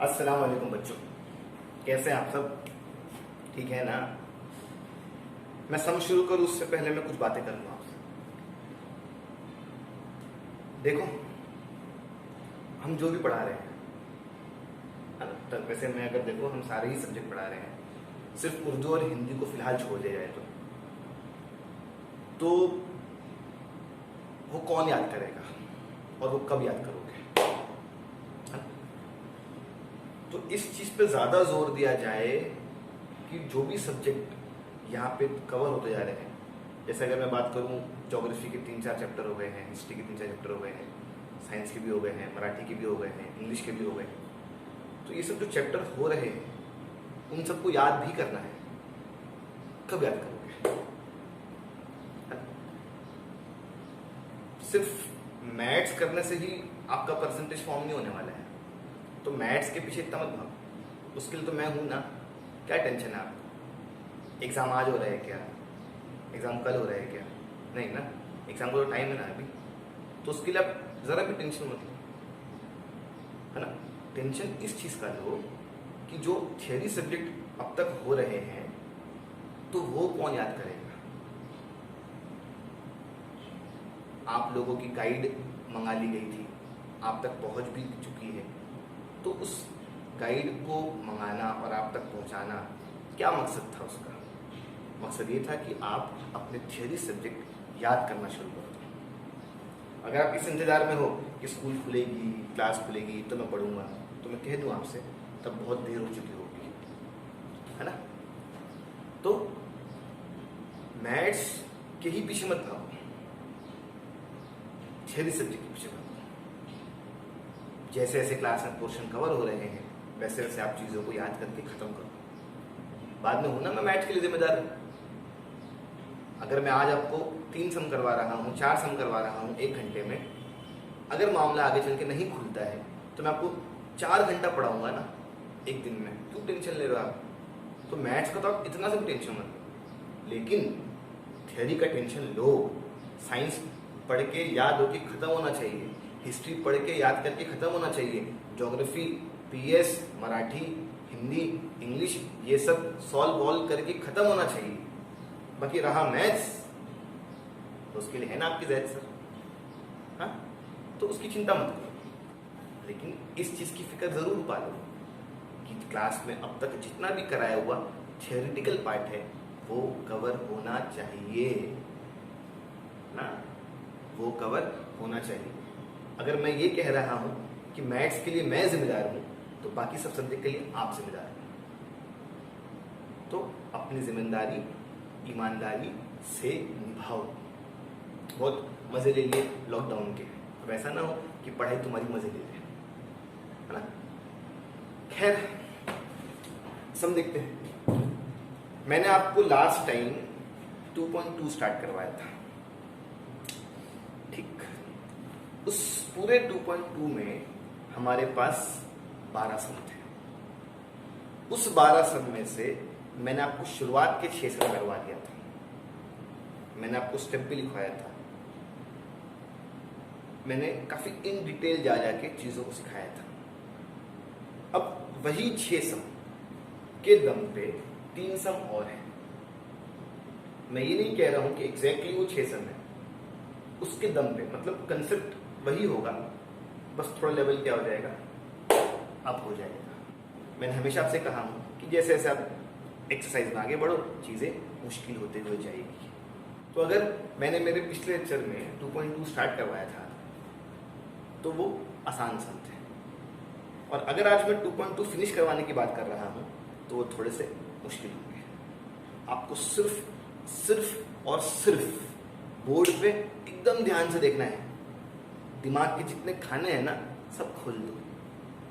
अस्सलाम वालेकुम बच्चों, कैसे हैं आप सब? ठीक है ना? मैं सम शुरू करूं उससे पहले मैं कुछ बातें करूंगा आपसे। देखो, हम जो भी पढ़ा रहे हैं, है ना? तो वैसे मैं अगर देखो हम सारे ही सब्जेक्ट पढ़ा रहे हैं, सिर्फ उर्दू और हिंदी को फिलहाल छोड़ दिया जाए तो वो कौन याद करेगा और वो कब याद करोगे? है ना? तो इस चीज पे ज्यादा जोर दिया जाए कि जो भी सब्जेक्ट यहाँ पे कवर होते जा रहे हैं, जैसे अगर मैं बात करूँ, ज्योग्राफी के 3-4 चैप्टर हो गए हैं, हिस्ट्री के 3-4 चैप्टर हो गए हैं, साइंस के भी हो गए हैं, मराठी के भी हो गए हैं, इंग्लिश के भी हो गए हैं। तो ये सब जो चैप्टर हो रहे हैं उन सबको याद भी करना है। कब याद करोगे? सिर्फ मैथ्स करने से ही आपका परसेंटेज फॉर्म नहीं होने वाला है। तो मैथ्स के पीछे इतना मत भागो, उसके लिए तो मैं हूं ना। क्या टेंशन है आपको? एग्जाम आज हो रहा है क्या? एग्जाम कल हो रहा है क्या? नहीं ना, एग्जाम को तो टाइम है ना अभी। तो उसके लिए आप जरा भी टेंशन मत लो, है ना? टेंशन इस चीज का लो कि जो थियरी सब्जेक्ट अब तक हो रहे हैं तो वो कौन याद करेगा? आप लोगों की गाइड मंगा ली गई थी, आप तक पहुंच भी चुकी है, तो उस गाइड को मंगाना और आप तक पहुंचाना, क्या मकसद था उसका? मकसद ये था कि आप अपने थियरी सब्जेक्ट याद करना शुरू कर दो। अगर आप इस इंतजार में हो कि स्कूल खुलेगी, क्लास खुलेगी तो मैं पढ़ूंगा, तो मैं कह दूं आपसे तब बहुत देर हो चुकी होगी, है ना? तो मैथ्स के ही पीछे मत भागो, थियरी सब्जेक्ट के पीछे भागो। जैसे जैसे क्लास में पोर्शन कवर हो रहे हैं वैसे वैसे आप चीजों को याद करके खत्म करो। बाद में होना मैं मैथ्स के लिए जिम्मेदार हूं। अगर मैं आज आपको 3 सम करवा रहा हूं, 4 सम करवा रहा हूं 1 घंटे में, अगर मामला आगे चल के नहीं खुलता है तो मैं आपको 4 घंटा पढ़ाऊंगा ना एक दिन में। क्यों टेंशन ले रहे हो आप? तो मैथ्स का तो आप इतना सा भी टेंशन मत लो, लेकिन थियरी का टेंशन लो। साइंस पढ़ के याद होके खत्म होना चाहिए, हिस्ट्री पढ़ के याद करके खत्म होना चाहिए, geography, PS, Marathi, Hindi, English, ये सब सॉल्व वॉल्व करके खत्म होना चाहिए। बाकी रहा मैथ्स, तो उसके लिए है ना आपकी जैद सर, हाँ? तो उसकी चिंता मत करो, लेकिन इस चीज की फिक्र जरूर पालो कि क्लास में अब तक जितना भी कराया हुआ थियोरेटिकल पार्ट है वो कवर होना चाहिए ना, वो कवर होना चाहिए। अगर मैं ये कह रहा हूं कि मैथ्स के लिए मैं जिम्मेदार हूं तो बाकी सब सब्जेक्ट के लिए आप जिम्मेदार हैं। तो अपनी जिम्मेदारी ईमानदारी से निभाओ। बहुत मजे ले लिए लॉकडाउन के, अब ऐसा ना हो कि पढ़ाई तुम्हारी मजे ले ले, है ना? खैर, सम देखते हैं। मैंने आपको लास्ट टाइम 2.2 स्टार्ट करवाया था, ठीक? उस पूरे 2.2 में हमारे पास 12 सम थे। उस 12 सम में से मैंने आपको शुरुआत के 6 सम करवा दिया था, मैंने आपको स्टेप भी लिखवाया था, मैंने काफी इन डिटेल जा जाके चीजों को सिखाया था। अब वही 6 सम के दम पे 3 सम और हैं। मैं ये नहीं कह रहा हूं कि एग्जैक्टली वो 6 सम है, उसके दम पे, मतलब कंसेप्ट वही होगा, बस थोड़ा लेवल क्या हो जाएगा, अप हो जाएगा। मैंने हमेशा आपसे कहा हूं कि जैसे जैसे आप एक्सरसाइज में आगे बढ़ो चीजें मुश्किल होते हुए जाएगी। तो अगर मैंने मेरे पिछले लेक्चर में 2.2 स्टार्ट करवाया था तो वो आसान सम थे, और अगर आज मैं 2.2 फिनिश करवाने की बात कर रहा हूं तो वो थोड़े से मुश्किल होंगे। आपको सिर्फ और सिर्फ बोर्ड पे एकदम ध्यान से देखना है, दिमाग के जितने खाने हैं ना सब खोल दो,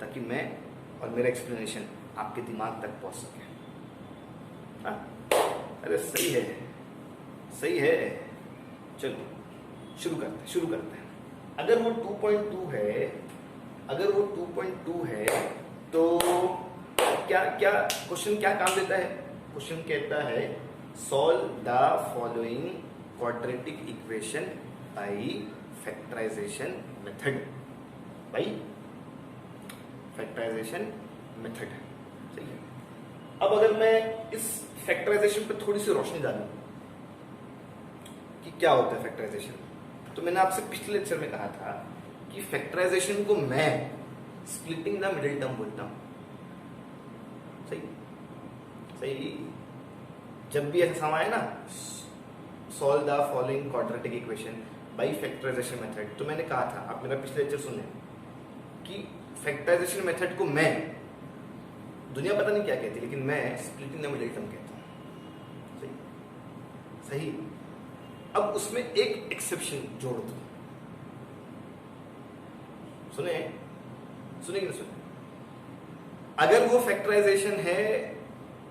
ताकि मैं और मेरा एक्सप्लेनेशन आपके दिमाग तक पहुंच सके। हाँ? अरे सही है, सही है। चलो शुरू करते हैं। अगर वो 2.2 है, तो क्या क्वेश्चन क्या काम देता है? क्वेश्चन कहता है solve the following quadratic equation by factorization method. By factorization method है, सही है। अब अगर मैं इस फैक्टराइजेशन पे थोड़ी सी रोशनी डालूं कि क्या होता है फैक्टराइजेशन, तो मैंने आपसे पिछले लेक्चर में कहा था कि फैक्टराइजेशन को मैं स्प्लिटिंग द मिडिल टर्म बोलता हूं, सही सही। जब भी ऐसा समय आए ना, solve the following quadratic equation by factorization method, तो मैंने कहा था, आप मेरा पिछले लेक्चर सुने, कि फैक्टराइजेशन मेथड को मैं, दुनिया पता नहीं क्या कहती, लेकिन मैं स्प्लिटिंग द मिडिल टर्म कहता हूं, सही सही। अब उसमें एक एक्सेप्शन जोड़ दो, सुने सुने कि नहीं सुने। अगर वो फैक्टराइजेशन है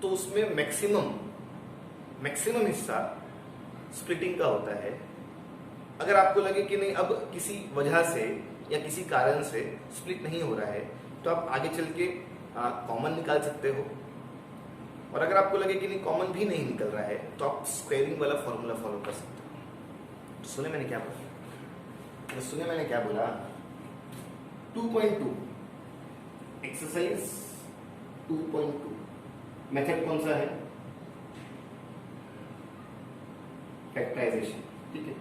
तो उसमें मैक्सिमम हिस्सा स्प्लिटिंग का होता है। अगर आपको लगे कि नहीं, अब किसी वजह से या किसी कारण से स्प्लिट नहीं हो रहा है, तो आप आगे चल के कॉमन निकाल सकते हो। और अगर आपको लगे कि नहीं, कॉमन भी नहीं निकल रहा है, तो आप स्क्वायरिंग वाला फॉर्मूला फॉलो कर सकते हो। तो सुने मैंने क्या बोला, सुने मैंने क्या बोला, 2.2 एक्सरसाइज 2.2 मेथड कौन सा है, फैक्टराइजेशन, ठीक है।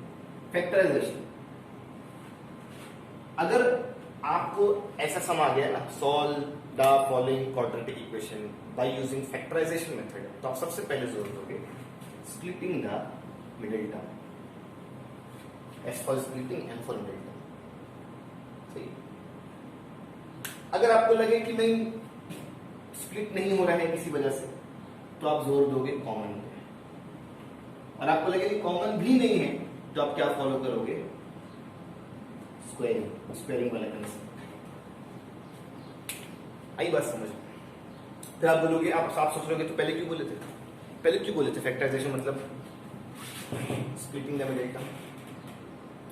फैक्टराइजेशन, अगर आपको ऐसा सम आ गया ना, solve the following quadratic equation by using factorization method, तो आप सबसे पहले जोर दोगे splitting the middle term, S for splitting, N for middle term, सही। अगर आपको लगे कि नहीं, स्प्लिट नहीं हो रहा है किसी वजह से, तो आप जोर दोगे कॉमन पे। और आपको लगे कि कॉमन भी नहीं है, तो आप क्या फॉलो करोगे, स्क्वायरिंग वाला कंसेप्ट। आई बात समझ में? फिर आप बोलोगे, आप सोच रहोगे तो पहले क्यों बोले थे फैक्टराइजेशन मतलब स्प्लिटिंग द मिडिल टर्म,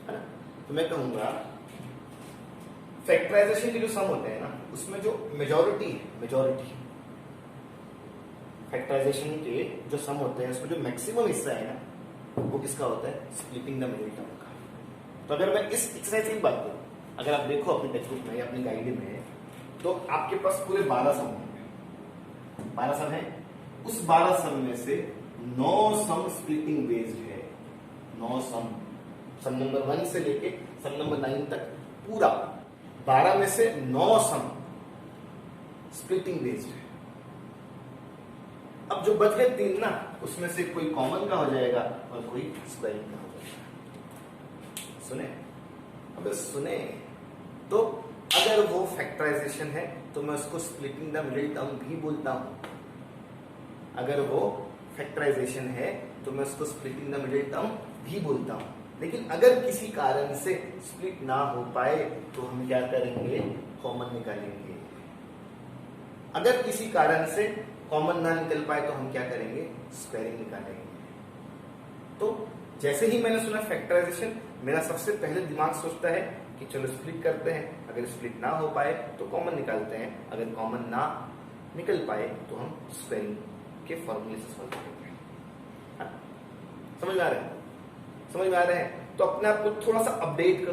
है ना। तो मैं कहूंगा फैक्टराइजेशन के जो सम होते हैं ना, उसमें जो मेजॉरिटी फैक्टराइजेशन के जो सम होते हैं, उसमें जो मैक्सिमम हिस्सा है ना, वो किसका होता है, स्प्लिटिंग द मिडिल टर्म का। तो अगर मैं इस एक्सरसाइज की बात करूं, अगर आप देखो अपनी टेक्स्ट बुक में या अपनी गाइड में, तो आपके पास पूरे 12 सम होंगे, 12 सम है। उस 12 सम में से 9 सम स्प्लिटिंग बेस्ड है, 9 सम नंबर 1 से लेके सम नंबर 9 तक, पूरा 12 में से 9 सम स्प्लिटिंग बेस्ड है। अब जो बच गए 3 ना, उसमें से कोई कॉमन का हो जाएगा और कोई स्क्वायरिंग का हो जाएगा। सुने, अब सुने, तो अगर वो फैक्टराइजेशन है तो मैं उसको स्प्लिटिंग द मिडिल टर्म भी बोलता हूं। अगर वो फैक्टराइजेशन है तो मैं उसको स्प्लिटिंग द मिडिल टर्म भी बोलता हूं। लेकिन अगर किसी कारण से स्प्लिट ना हो पाए तो हम क्या करेंगे, कॉमन निकालेंगे। अगर किसी कारण से कॉमन ना निकल पाए तो हम क्या करेंगे, स्क्वायरिंग निकालेंगे। तो जैसे ही मैंने सुना फैक्टराइजेशन, मेरा सबसे पहले दिमाग सोचता है कि चलो स्प्लिट करते हैं, अगर स्प्लिट ना हो पाए तो कॉमन निकालते हैं, अगर कॉमन ना निकल पाए तो हम स्क्वायरिंग के फॉर्मूले से सॉल्व करेंगे। समझ में आ रहे हैं? तो अपने आप को थोड़ा सा अपडेट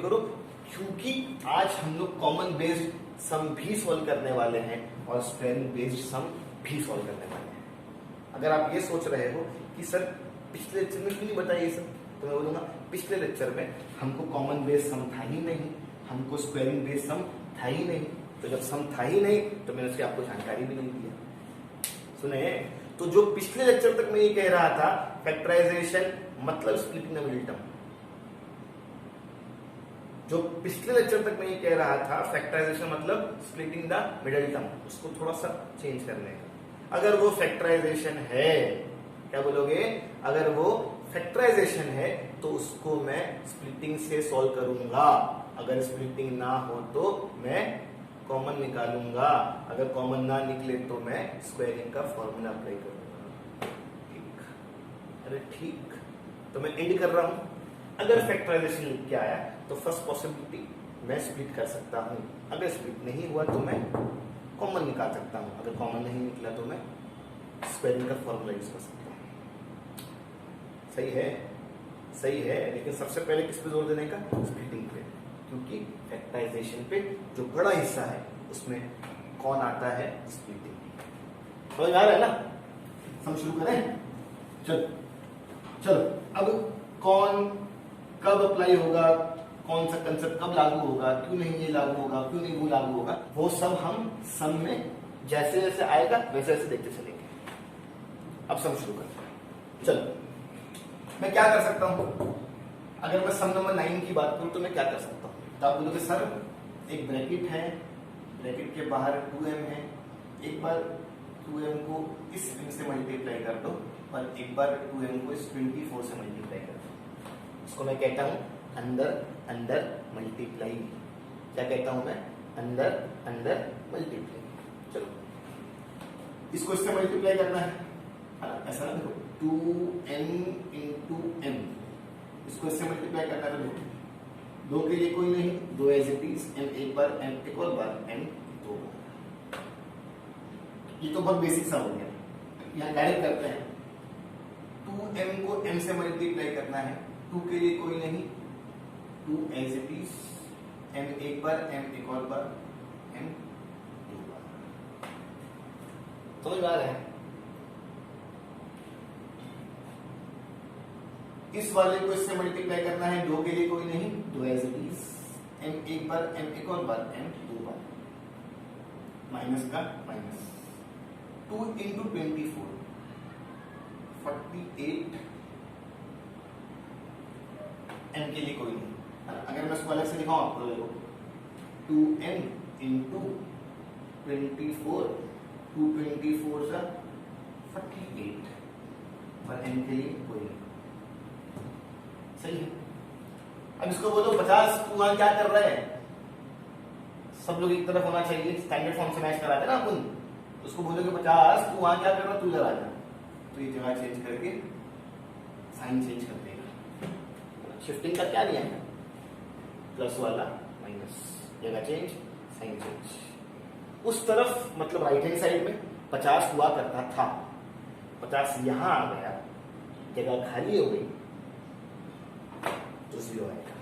करो, क्योंकि आज हम लोग कॉमन बेस्ड सम भी सॉल्व करने वाले हैं और स्क्वायरिंग बेस्ड सम भी सॉल्व करने वाले हैं। अगर आप ये सोच रहे हो कि सर पिछले लेक्चर में क्यों नहीं बताया ये सब, तो मैं बोलूंगा पिछले लेक्चर में हमको कॉमन बेस्ड सम था ही नहीं, हमको स्क्वायरिंग बेस्ड सम था ही नहीं। तो जब सम था ही नहीं तो मैंने उसकी आपको जानकारी भी नहीं दिया। सुने, तो जो पिछले लेक्चर तक मैं ये कह रहा था फैक्टराइजेशन मतलब स्प्लिटिंग द मिडिल टर्म, जो पिछले लेक्चर तक मैं ये कह रहा था फैक्टराइजेशन मतलब स्प्लिटिंग द मिडिल टर्म, उसको थोड़ा सा चेंज करने का। अगर वो फैक्टराइजेशन है, क्या बोलोगे, अगर वो फैक्टराइजेशन है तो उसको मैं स्प्लिटिंग से सॉल्व करूंगा। अगर स्प्लिटिंग ना हो तो मैं कॉमन निकालूंगा, अगर कॉमन ना निकले तो मैं स्क्वायरिंग का फॉर्मूला अप्लाई करूंगा। ठीक, अरे ठीक, तो मैं एंड कर रहा हूं। अगर फैक्टराइजेशन लिख के आया तो फर्स्ट पॉसिबिलिटी मैं स्प्लिट कर सकता हूं, अगर स्प्लिट नहीं हुआ तो मैं कॉमन निकाल सकता हूं, अगर कॉमन नहीं निकला तो मैं स्क्वायरिंग का फॉर्मूला यूज कर सकता हूं। सही है, लेकिन सबसे पहले किस पे जोर देने का, स्प्लिटिंग पे। क्योंकि फैक्टराइजेशन पे जो बड़ा हिस्सा है उसमें कौन आता है, स्प्लिटिंग। समझ आ रहा है ना? हम शुरू करें? चलो अब कौन कब अप्लाई होगा, कौन सा कंसेप्ट कब लागू होगा, क्यों नहीं ये लागू होगा, क्यों नहीं वो लागू होगा, वो सब हम सम में जैसे जैसे आएगा वैसे वैसे देखते चलेंगे। अब सम शुरू करते हैं। चलो मैं क्या कर सकता हूं, अगर मैं सम नंबर 9 की बात करूं तो मैं क्या कर सकता हूं? तो आप बोलोगे सर एक ब्रैकेट है, ब्रैकेट के बाहर 2m है, एक बार 2m को इस m से मल्टीप्लाई कर दो और एक बार 2m को इस 24 से मल्टीप्लाई कर दो। इसको मैं कहता हूं अंदर अंदर मल्टीप्लाई। क्या कहता हूं मैं? अंदर अंदर मल्टीप्लाई। चलो इसको इससे मल्टीप्लाई करना है, ऐसा ना देखो 2n into m, इसको इससे मल्टीप्लाई करना है। तो दो के लिए कोई नहीं, दो एज इट इज, m एक बार, m एक और बार, m दो बार। ये तो बहुत बेसिक सा हो गया। यहाँ डायरेक्ट करते हैं, 2m को m से मल्टीप्लाई करना है, 2 के लिए कोई नहीं, 2 एज इट इज, m एक बार, m एक और बार, m दो बार। समझ आ रहा है? इस वाले को इससे मल्टीप्लाई करना है, 2 के लिए कोई नहीं, 2 एज इट इज, m एक बार, m एक और बार, m दो बार, माइनस का माइनस, 2 into 24 48, m के लिए कोई नहीं। अगर मैं इसको अलग से लिखाऊं आपको, देखो 2n into 24, 224 का 48 और m के लिए कोई नहीं। सही है? अब इसको बोलो 50, तू वहां क्या कर रहा है? सब लोग एक तरफ होना चाहिए, स्टैंडर्ड फॉर्म से मैच कराते ना अपन। उसको बोलोगे 50, तू वहां क्या कर रहा है, तू इधर आ जा, तो ये जगह चेंज करके साइन चेंज कर देगा। शिफ्टिंग का क्या नियम है? प्लस वाला माइनस, जगह चेंज, साइन चेंज। उस तरफ मतलब राइट हैंड साइड में 50 हुआ करता था, 50 यहां आ गया, जगह खाली हो गई तो 0 आएगा।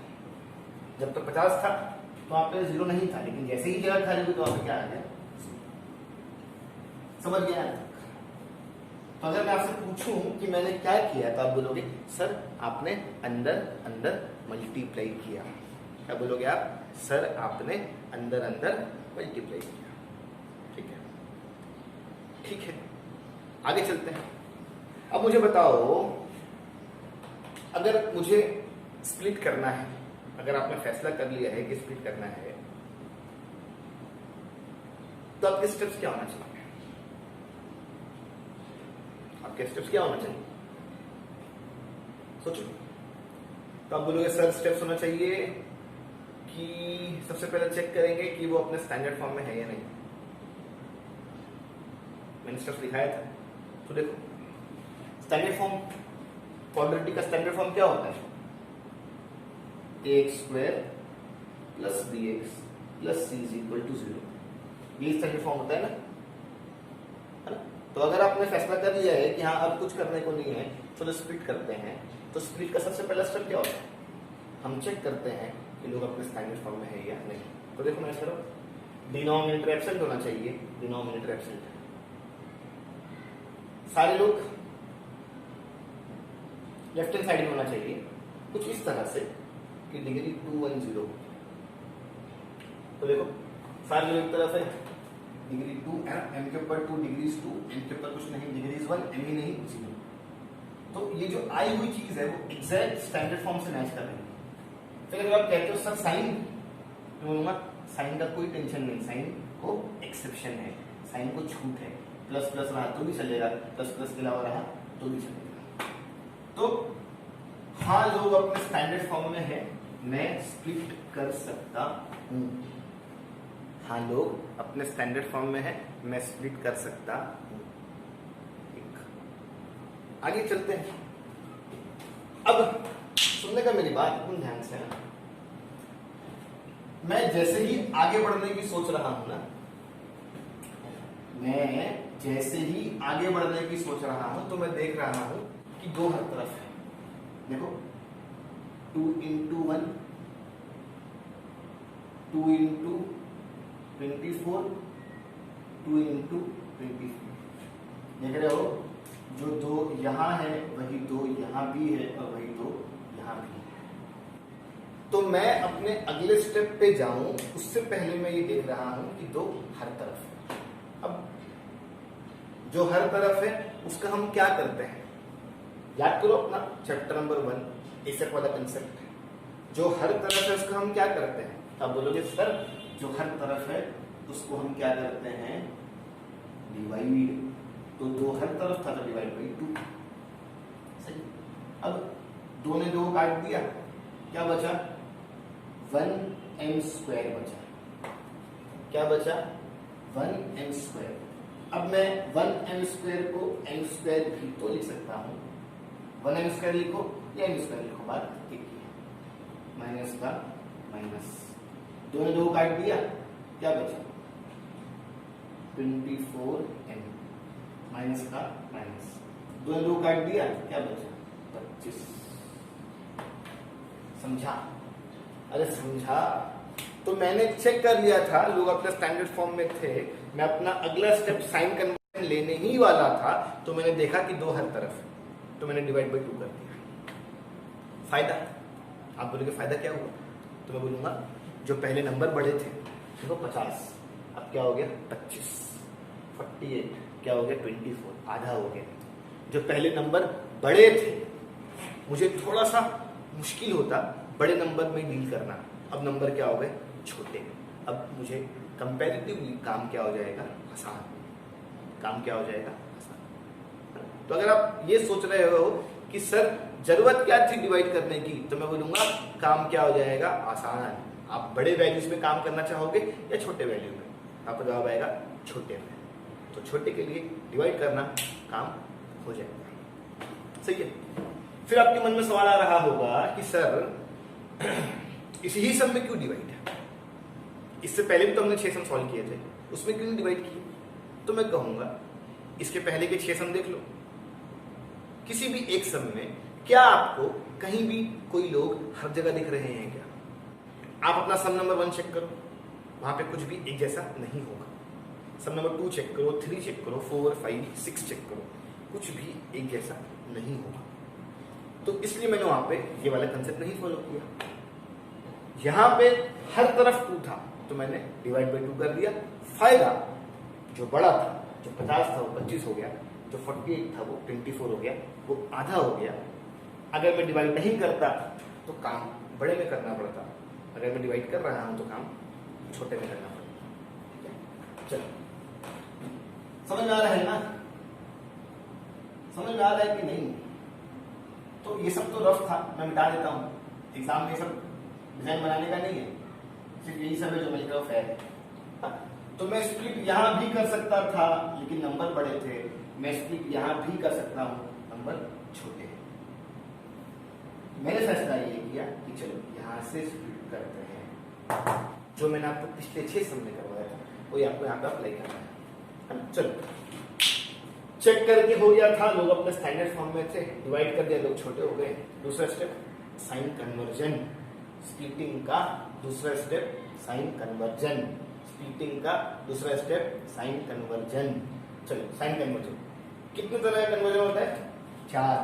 जब तक 50 था तो वहां पे 0 नहीं था, लेकिन जैसे ही जगह खाली हुई तो वहां पे क्या आ गया? समझ गया? तो अगर मैं आपसे पूछूं कि मैंने क्या किया तो आप बोलोगे सर आपने अंदर अंदर मल्टीप्लाई किया। क्या बोलोगे आप? सर आपने अंदर अंदर मल्टीप्लाई किया। ठीक है, ठीक है, आगे चलते हैं। अब मुझे बताओ, अगर मुझे स्प्लिट करना है, अगर आपने फैसला कर लिया है कि स्प्लिट करना है, तो आपके स्टेप्स क्या होना चाहिए? आपके स्टेप्स क्या होना चाहिए? सोचो। तो आप बोलोगे सर स्टेप्स होना चाहिए कि सबसे पहले चेक करेंगे कि वो अपने स्टैंडर्ड फॉर्म में है या नहीं। मैंने स्टेप्स दिखाया था, तो देखो स्टैंडर्ड फॉर्म, क्वाड्रेटिक का स्टैंडर्ड फॉर्म क्या होता है? ax square plus bx plus c is equal to 0। ये स्टैंडर्ड फॉर्म होता है ना? तो अगर आपने फैसला कर लिया है कि हाँ अब कुछ करने को नहीं है, चलो स्प्लिट करते हैं, तो स्प्लिट का सबसे पहला स्टेप क्या होता है? हम चेक करते हैं कि लोग अपने स्टैंडर्ड फॉर्म में है या नहीं। तो देखो मैं करो, डिनोमिनेटर एब्सेंट होना चाहिए, डिनोमिनेटर एब्सेंट, सारे लोग लेफ्ट हैंड साइड में होना चाहिए, कुछ इस तरह से कि डिग्री 210। तो देखो सारे लोग एक तरफ है, डिग्री 2, m के ऊपर 2 डिग्रीज 2, m के ऊपर कुछ नहीं, डिग्रीज 1, m ही नहीं 0। तो ये जो आई हुई चीज है वो एग्जैक्ट स्टैंडर्ड फॉर्म से मैच कर रही है। फिर अगर आप कहते हो सर साइन, तो बोलूंगा साइन का कोई टेंशन नहीं, साइन को एक्सेप्शन है, साइन को छूट है, प्लस प्लस रहा तो भी चलेगा, प्लस प्लस के अलावा रहा तो भी चलेगा। तो हाँ लोग अपने स्टैंडर्ड फॉर्म में है, मैं स्प्लिट कर सकता हूं। हाँ लोग अपने स्टैंडर्ड फॉर्म में है, मैं स्प्लिट कर सकता हूं। आगे चलते हैं। अब सुनने का मेरी बात बिल्कुल ध्यान से ना, मैं जैसे ही आगे बढ़ने की सोच रहा हूं ना, मैं जैसे ही आगे बढ़ने की सोच रहा हूं तो मैं देख रहा हूं कि दो हर तरफ है। देखो 2 into 1 2 इंटू 24, 2 इंटू 24। देख रहे हो, जो 2 यहाँ है वही 2 यहाँ भी है और वही 2 यहाँ भी है। तो मैं अपने अगले स्टेप पे जाऊं उससे पहले मैं ये देख रहा हूं कि 2 हर तरफ है। अब जो हर तरफ है उसका हम क्या करते हैं, याद करो अपना चैप्टर नंबर 1 एसेट वाला कंसेप्ट है। जो हर तरफ है उसका हम क्या करते हैं, अब बोलोगे सर जो हर तरफ है उसको हम क्या करते हैं, डिवाइड। तो 2 हर तरफ था तो डिवाइड बाई 2, सही। अब 2 ने 2 काट दिया, क्या बचा, 1m² बचा। क्या बचा, 1m²। अब मैं 1m² को m² भी तो लिख सकता हूं। 1m² लिखो या m² लिखो, बात एक ही है। माइनस का माइनस, 2 ने 2 काट दिया, क्या बचा, 24m। माइनस का माइनस, 2 ने 2 काट दिया, क्या बचा, 25। समझा? अरे समझा। तो मैंने चेक कर लिया था, लोग अपने स्टैंडर्ड फॉर्म में थे, मैं अपना अगला स्टेप साइन कन्वर्जन लेने ही वाला था, तो मैंने देखा कि 2 हर तरफ है, तो मैंने डिवाइड बाई 2 कर दिया। फायदा, आप बोलोगे फायदा क्या हुआ, तो मैं बोलूंगा जो पहले नंबर बड़े थे देखो 50, अब क्या हो गया 25, 48 क्या हो गया 24, आधा हो गया। जो पहले नंबर बड़े थे मुझे थोड़ा सा मुश्किल होता बड़े नंबर में डील करना, अब नंबर क्या हो गए छोटे। अब मुझे कंपैरेटिवली काम क्या हो जाएगा, आसान। काम क्या हो जाएगा, आसान। तो अगर आप ये सोच रहे हो कि सर जरूरत क्या थी डिवाइड करने की, तो मैं बोलूंगा काम क्या हो जाएगा, आसान। आप बड़े वैल्यूज में काम करना चाहोगे या छोटे वैल्यू में, आपका जवाब आएगा छोटे में। तो छोटे के लिए डिवाइड करना काम हो जाएगा, सही है। फिर आपके मन में सवाल आ रहा होगा कि सर इसी ही सम में क्यों डिवाइड है, इससे पहले भी तो हमने 6 सम सॉल्व किए थे, उसमें क्यों डिवाइड किए। तो मैं कहूंगा इसके पहले के 6 सम देख लो, किसी भी एक सम में क्या आपको कहीं भी कोई लोग हर जगह दिख रहे हैं क्या। आप अपना सम नंबर 1 चेक करो, वहां पे कुछ भी एक जैसा नहीं होगा। सम नंबर 2 चेक करो, 3 चेक करो, 4, 5, 6 चेक करो, कुछ भी एक जैसा नहीं होगा। तो इसलिए मैंने वहां पे ये वाला कंसेप्ट नहीं फॉलो किया। यहां पे हर तरफ 2 था तो मैंने डिवाइड बाई 2 कर दिया। फायदा, जो बड़ा था, जो 50 था वो 25 हो गया, जो 48 था वो 24 हो गया, वो आधा हो गया। अगर मैं डिवाइड नहीं करता तो काम बड़े में करना पड़ता, अगर मैं डिवाइड कर रहा हूं तो काम छोटे में करना पड़ता। चलो समझ में आ रहा है ना, समझ में आ रहा है कि नहीं। तो ये सब तो रफ था, मैं मिटा देता हूँ, एग्जाम में सब डिजाइन बनाने का नहीं है, सिर्फ यही सब है जो मिल रहा है। तो मैं स्प्लिट यहां भी कर सकता था लेकिन नंबर बड़े थे, मैं स्प्लिट यहां भी कर सकता हूं, नंबर छोटे हैं। मैंने फैसला ये किया कि चलो यहां से स्प्लिट करते हैं, जो मैंने आपको पिछले 6 सम में करवाया था वही आपको यहाँ पे अप्लाई करना है। चलो चेक करके हो गया था, लोग अपने स्टैंडर्ड फॉर्म में थे, डिवाइड कर दिया, लोग छोटे हो गए। दूसरा स्टेप साइन कन्वर्जन, स्प्लिटिंग का दूसरा स्टेप साइन कन्वर्जन, स्प्लिटिंग का दूसरा स्टेप साइन कन्वर्जन। चलो साइन कन्वर्जन कितने तरह का कन्वर्जन होता है, 4,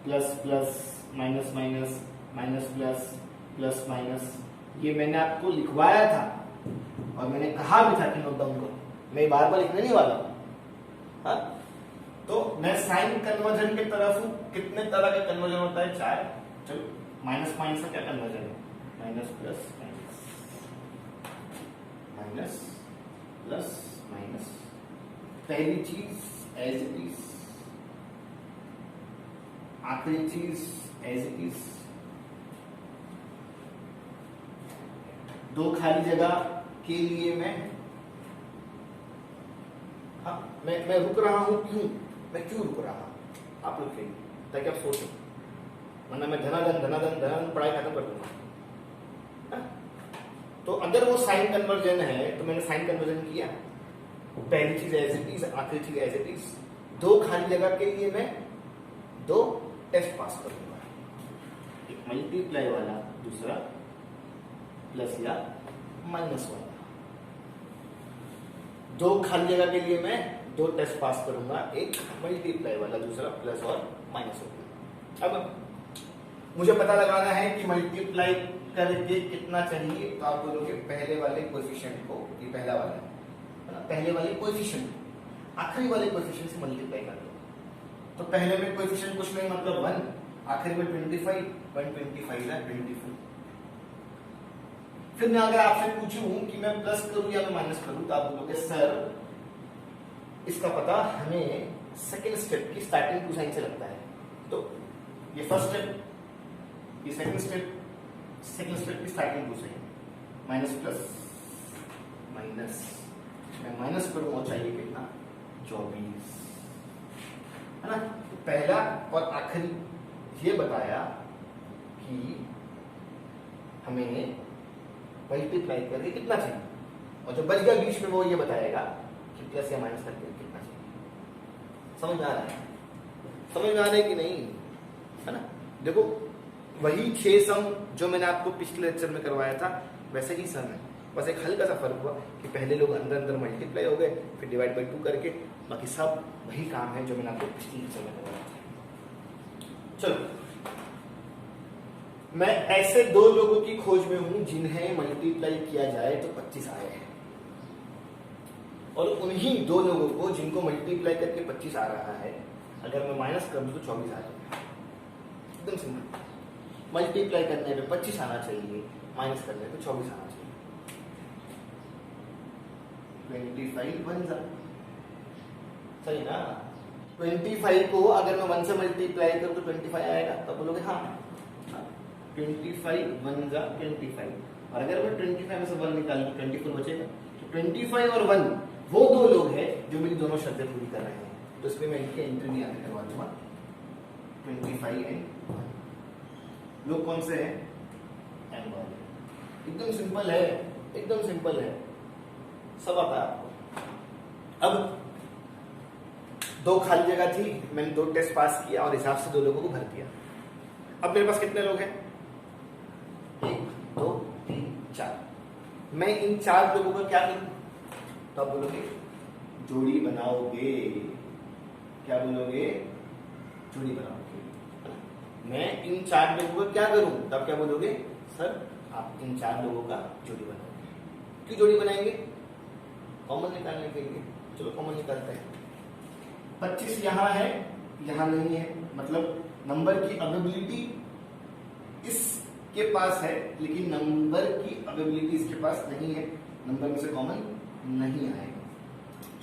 plus plus, minus minus, minus plus, plus minus. ये मैंने आपको लिखवाया था और मैंने कहा भी था कि नोट डाउन करो, मैं बार बार लिखने नहीं वाला हूं। हाँ? तो मैं साइन कन्वर्जन की तरफ हूं, कितने तरह का कन्वर्जन होता है, 4। चलो माइनस माइनस का क्या कन्वर्जन है, minus plus minus, minus plus minus. पहली चीज एज इट इज, आखिरी चीज एज इट इज। 2 खाली जगह के लिए मैं रुक रहा हूं, क्यों, मैं क्यों रुक रहा हूं, आप लोग कहिए ताकि आप सोचो, वरना मैं धनाधन धनाधन धनाधन पढ़ाई खत्म कर दूंगा। तो अगर वो साइन कन्वर्जन है तो मैंने साइन कन्वर्जन किया, पहली चीज एज इट इज, आखिरी चीज एज इट इज। 2 खाली जगह के लिए मैं 2 टेस्ट पास कर दूंगा, एक मल्टीप्लाई वाला, दूसरा प्लस या माइनस वाला। दो खाली जगह के लिए मैं दो टेस्ट पास करूंगा, एक मल्टीप्लाई वाला, दूसरा प्लस और माइनस होगा। अब मुझे पता लगाना है कि मल्टीप्लाई करके कितना चाहिए, तो आप बोलोगे पहले वाले कोएफिशिएंट को, ये पहला वाला है ना, पहले वाले कोएफिशिएंट आखिरी वाले कोएफिशिएंट से मल्टीप्लाई कर दो। तो पहले में कोएफिशिएंट कुछ नहीं मतलब 1, आखिर में 25, 125 है 25। फिर मैं अगर आपसे पूछूं कि मैं प्लस करूं या मैं माइनस करूं, तो आप बोलोगे सर इसका पता हमें सेकेंड स्टेप की स्टार्टिंग टू साइन से लगता है। तो ये फर्स्ट स्टेप, ये सेकेंड स्टेप की starting two sign, minus plus minus, मैं माइनस करूंगा चाहिए कितना 24 है ना। तो पहला और आखिरी ये बताया कि हमें मल्टीप्लाई करके कितना चाहिए, और जो बच गया बीच में वो ये बताएगा कि प्लस या माइनस करके कितना चाहिए। समझ में आ रहा है? समझ में आ रहा है कि नहीं, है ना। देखो वही 6 सम जो मैंने आपको पिछले लेक्चर में करवाया था वैसे ही सम है, बस एक हल्का सा फर्क हुआ कि पहले लोग अंदर अंदर मल्टीप्लाई हो गए, फिर डिवाइड बाई 2 करके, बाकी सब वही काम है जो मैंने आपको पिछले लेक्चर में करवाया था। चलो, मैं ऐसे दो लोगों की खोज में हूं जिन्हें मल्टीप्लाई किया जाए तो 25 आए हैं, और उन्हीं दो लोगों को जिनको मल्टीप्लाई करके 25 आ रहा है अगर मैं माइनस कर दूं तो 24 आ जाएगा। एकदम सिंपल। मल्टीप्लाई करने पे 25 आना चाहिए, माइनस करने पे 24 आना चाहिए। 25 बन जा, सही ना। 25 को अगर मैं 1 से मल्टीप्लाई करूं तो 25 आएगा, तब बोलोगे हाँ 25 1 जा 25, और अगर मैं 25 में से 1 निकालूं तो 24 बचेगा। तो 25 और 1 वो दो लोग हैं जो मेरी दोनों शर्तें पूरी कर रहे हैं, तो इसमें मैं इनकी एंट्री नहीं आने करवा दूंगा। 25 एंड 1 लोग कौन से हैं? एम वाले। एकदम सिंपल है, एकदम सिंपल है, सब आता है आपको। अब दो खाली जगह थी, मैंने दो टेस्ट पास किया और हिसाब से दो लोगों को भर दिया। अब मेरे पास कितने लोग हैं? 1 2 3 4। मैं इन 4 लोगों का क्या करूं? तो आप बोलोगे जोड़ी बनाओगे। क्या बोलोगे? जोड़ी बनाओगे। मैं इन 4 लोगों का क्या करूं? तो आप क्या बोलोगे? सर आप इन 4 लोगों का जोड़ी बनाओगे। क्यों जोड़ी बनाएंगे? कॉमन निकालने के लिए। चलो कॉमन निकालते हैं। 25 यहाँ है, यहाँ नहीं है, मतलब नंबर की अवेबिलिटी इसके पास है लेकिन नंबर की अवेबिलिटी इसके पास नहीं है, नंबर में से कॉमन नहीं आएगा,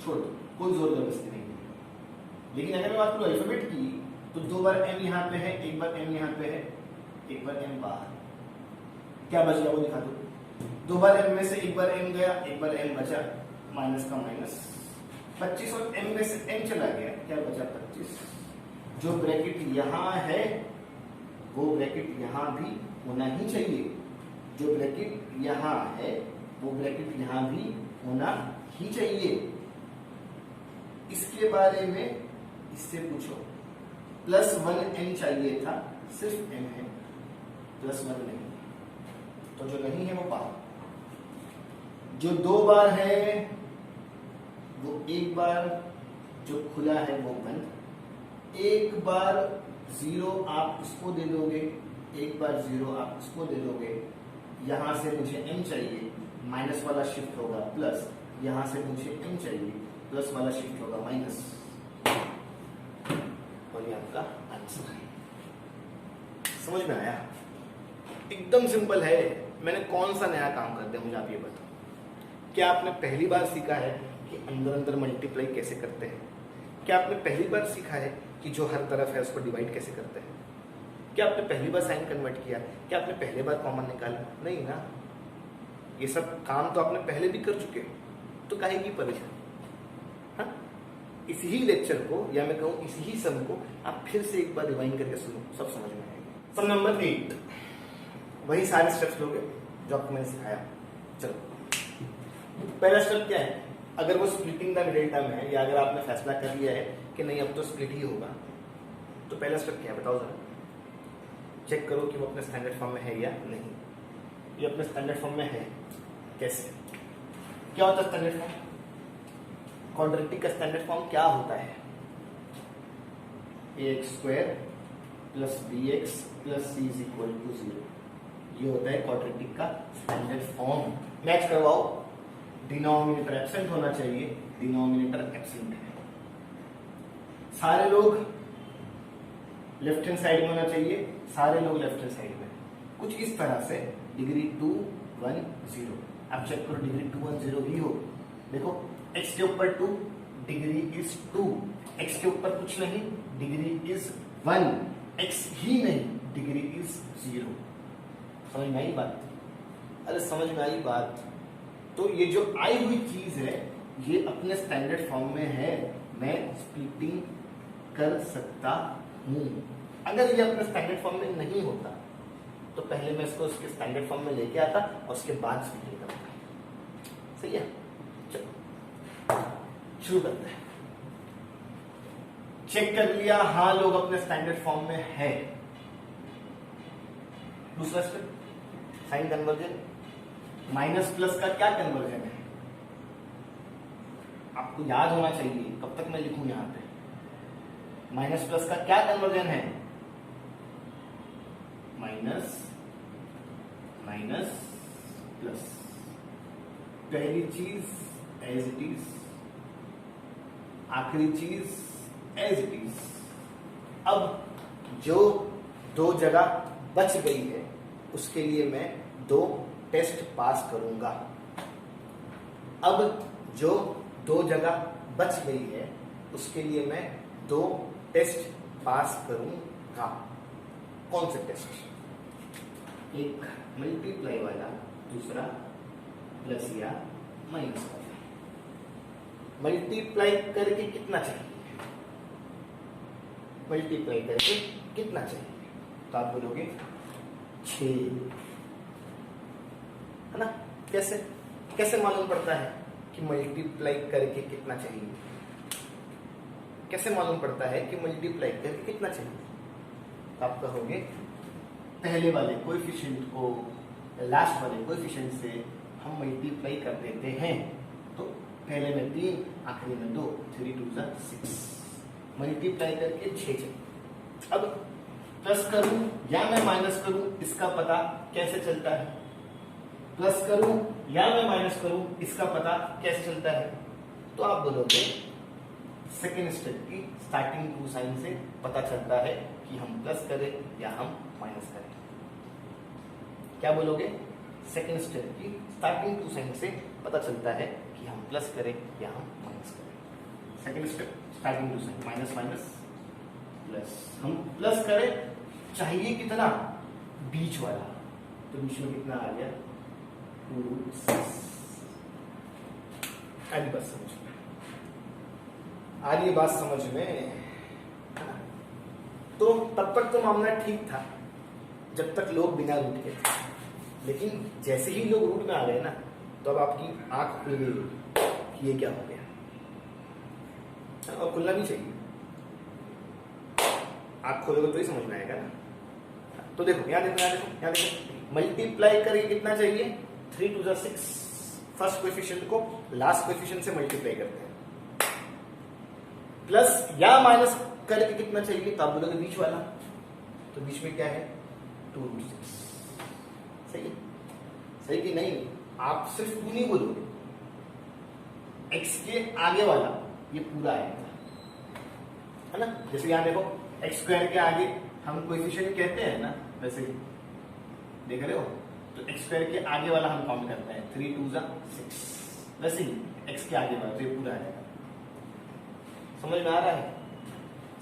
छोड़ दो, कोई जोर जबरदस्ती नहीं है। लेकिन अगर मैं बात करूं अल्फाबेट की, तो 2 बार m यहाँ पे है, 1 बार m यहाँ पे है, 1 बार m बाहर, क्या बच गया वो दिखा दो। 2 बार m में से 1 बार m गया, 1 बार m बचा, माइनस का माइनस, 25 और m में से m चला गया, क्या बचा 25। जो ब्रैकेट यहाँ है वो ब्रैकेट यहाँ भी होना ही चाहिए, जो ब्रैकेट यहाँ है वो ब्रैकेट यहाँ भी होना ही चाहिए। इसके बारे में इससे पूछो। +1 m चाहिए था, सिर्फ m है, +1 नहीं, तो जो नहीं है वो बाहर। जो 2 बार है वो 1 बार, जो खुला है वो बंद। 1 बार 0 आप इसको दे दोगे, 1 बार 0 आप इसको दे दोगे। यहां से मुझे m चाहिए, माइनस वाला शिफ्ट होगा प्लस, यहां से मुझे m चाहिए, प्लस वाला शिफ्ट होगा माइनस, और ये आपका आंसर है। समझ में आया? एकदम सिंपल है। मैंने कौन सा नया काम कर दिया मुझे आप ये बताओ। क्या आपने पहली बार सीखा है कि अंदर अंदर मल्टीप्लाई कैसे करते हैं? क्या आपने पहली बार सीखा है कि जो हर तरफ है उसको डिवाइड कैसे करते हैं? क्या आपने पहली बार साइन कन्वर्ट किया? क्या आपने पहली बार कॉमन निकाला? नहीं ना। ये सब काम तो आपने पहले भी कर चुके, तो काहे की परेशानी? हाँ, इसी ही लेक्चर को या मैं कहूँ इसी ही सम को आप फिर से एक बार रिवाइंड करके सुनो, सब समझ में आएगा। सम नंबर 8, वही सारे स्टेप्स लोगे जो आपको मैंने सिखाया। चलो, पहला स्टेप क्या है? अगर वो स्प्लिटिंग द मिडिल टर्म है या अगर आपने फैसला कर लिया है कि नहीं अब तो स्प्लिट ही होगा, तो पहला स्टेप क्या है बताओ जरा। चेक करो कि वो अपने स्टैंडर्ड फॉर्म में है या नहीं। ये अपने स्टैंडर्ड फॉर्म में है। कैसे, क्या होता है स्टैंडर्ड फॉर्म? क्वाड्रेटिक का स्टैंडर्ड फॉर्म क्या होता है? ax² plus bx plus c is equal to 0। ये होता है क्वाड्रेटिक का स्टैंडर्ड फॉर्म। मैच करवाओ, डिनोमिनेटर एब्सेंट होना चाहिए, डिनोमिनेटर एब्सेंट है। सारे लोग लेफ्ट हैंड साइड में होना चाहिए, सारे लोग लेफ्ट हैंड साइड में। कुछ इस तरह से डिग्री 2 1 0। आप चेक करो डिग्री 2 1 0 ही हो। देखो x के ऊपर 2, डिग्री इज 2, x के ऊपर कुछ नहीं, डिग्री इज 1, x ही नहीं, डिग्री इज 0। समझ में आई बात? अरे समझ में आई बात? तो ये जो आई हुई चीज है ये अपने स्टैंडर्ड फॉर्म में है, मैं स्प्लिटिंग कर सकता हूं। अगर ये अपने स्टैंडर्ड फॉर्म में नहीं होता तो पहले मैं इसको उसके स्टैंडर्ड फॉर्म में लेके आता और उसके बाद स्प्लिटिंग करता। सही है? चलो शुरू करते हैं। चेक कर लिया, हाँ लोग अपने स्टैंडर्ड फॉर्म में है। दूसरा step, sign conversion. Minus plus का क्या कन्वर्जन है? आपको याद होना चाहिए, कब तक मैं लिखूं यहां पे। माइनस प्लस का क्या कन्वर्जन है? Minus minus plus. पहली चीज एज इट इज, आखिरी चीज एज इट इज। अब जो दो जगह बच गई है उसके लिए मैं 2 टेस्ट पास करूंगा। अब जो 2 जगह बच गई है उसके लिए मैं 2 टेस्ट पास करूंगा। कौन से टेस्ट? एक मल्टीप्लाई वाला, दूसरा प्लस या माइनस वाला। मल्टीप्लाई करके कितना चाहिए? मल्टीप्लाई करके कितना चाहिए? तो आप बोलोगे 6, है ना? कैसे कैसे मालूम पड़ता है कि मल्टीप्लाई करके कितना चाहिए? कैसे मालूम पड़ता है कि मल्टीप्लाई करके कितना चाहिए? तो आप कहोगे पहले वाले कोएफिशिएंट को लास्ट वाले कोएफिशिएंट से हम मल्टीप्लाई कर देते हैं। तो पहले में 3, आखिरी में 2, 3 2 6। मल्टीप्लाई करके 6 चाहिए। अब प्लस करूं या मैं माइनस करूं इसका पता कैसे चलता है? प्लस करूं या मैं माइनस करूं इसका पता कैसे चलता है? तो आप बोलोगे सेकेंड स्टेप की स्टार्टिंग 2 साइन से पता चलता है कि हम प्लस करें या हम माइनस करें। क्या बोलोगे? सेकेंड स्टेप की स्टार्टिंग 2 साइन से पता चलता है कि हम प्लस करें या हम माइनस करें। Second step starting 2 sign, minus minus plus. हम प्लस करें, चाहिए कितना? बीच वाला, तो बीच में कितना आ गया? 2 6। आगे बात समझ में आ रही है? बात समझ में? तो तब तक तो मामला ठीक था जब तक लोग बिना रूट के थे, लेकिन जैसे ही लोग रूट में आ गए ना तो अब आपकी आंख खुल गई कि ये क्या हो गया। और खुलना भी चाहिए, आंख खोलोगे तो ही समझ में आएगा ना। तो देखो यहाँ देखो यहाँ देखो यहाँ देखो, मल्टीप्लाई करके कितना चाहिए? 3 2 6। फर्स्ट कोएफिशिएंट को लास्ट कोएफिशिएंट से मल्टीप्लाई करते हैं। प्लस या माइनस करके कितना चाहिए? तो आप बोलोगे बीच वाला, तो बीच में क्या है? 2 6। सही है? सही कि नहीं? आप सिर्फ 2 नहीं बोलोगे, x के आगे वाला ये पूरा आएगा, है ना? जैसे यहां देखो x² के आगे हम कोएफिशिएंट कहते हैं ना, वैसे ही देख रहे हो? तो x² के आगे वाला हम काउंट करते हैं 3 2 6। वैसे ही x के आगे वाला तो ये पूरा आएगा। समझ में आ रहा है?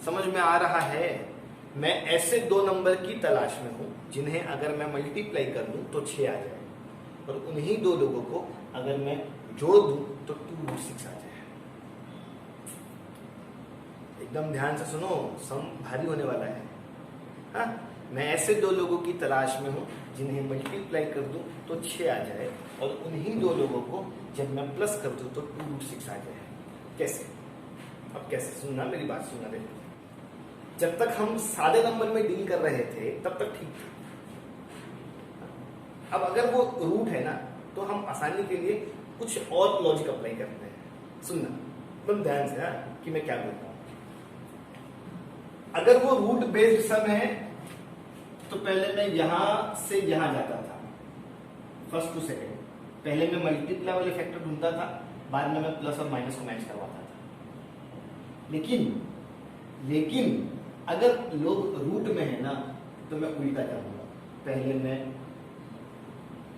समझ में आ रहा है? मैं ऐसे 2 नंबर की तलाश में हूं जिन्हें अगर मैं मल्टीप्लाई कर दूं तो 6 आ जाए, और उन्हीं 2 लोगों को अगर मैं जोड़ दूं तो 2 6 आ जाए। एकदम ध्यान से सुनो, सम भारी होने वाला है। हाँ, मैं ऐसे 2 लोगों की तलाश में हूं जिन्हें मल्टीप्लाई कर दूं तो 6 आ जाए, और उन्हीं 2 लोगों को जब मैं प्लस कर दूं तो 2 6 आ जाए। कैसे? अब कैसे? सुनना, मेरी बात सुनना। देखो, जब तक हम सादे नंबर में डील कर रहे थे तब तक ठीक था, अब अगर वो रूट है ना तो हम आसानी के लिए कुछ और लॉजिक अप्लाई करते हैं। सुनना तुम ध्यान से ना कि मैं क्या बोलता हूं। अगर वो रूट बेस्ड सम है तो पहले मैं यहां से यहां जाता था, फर्स्ट टू सेकेंड। पहले मैं मल्टीप्लाई वाले फैक्टर ढूंढता था, बाद में मैं प्लस और माइनस को मैच करवाता था। लेकिन अगर लोग रूट में है ना तो मैं उल्टा करूंगा। पहले मैं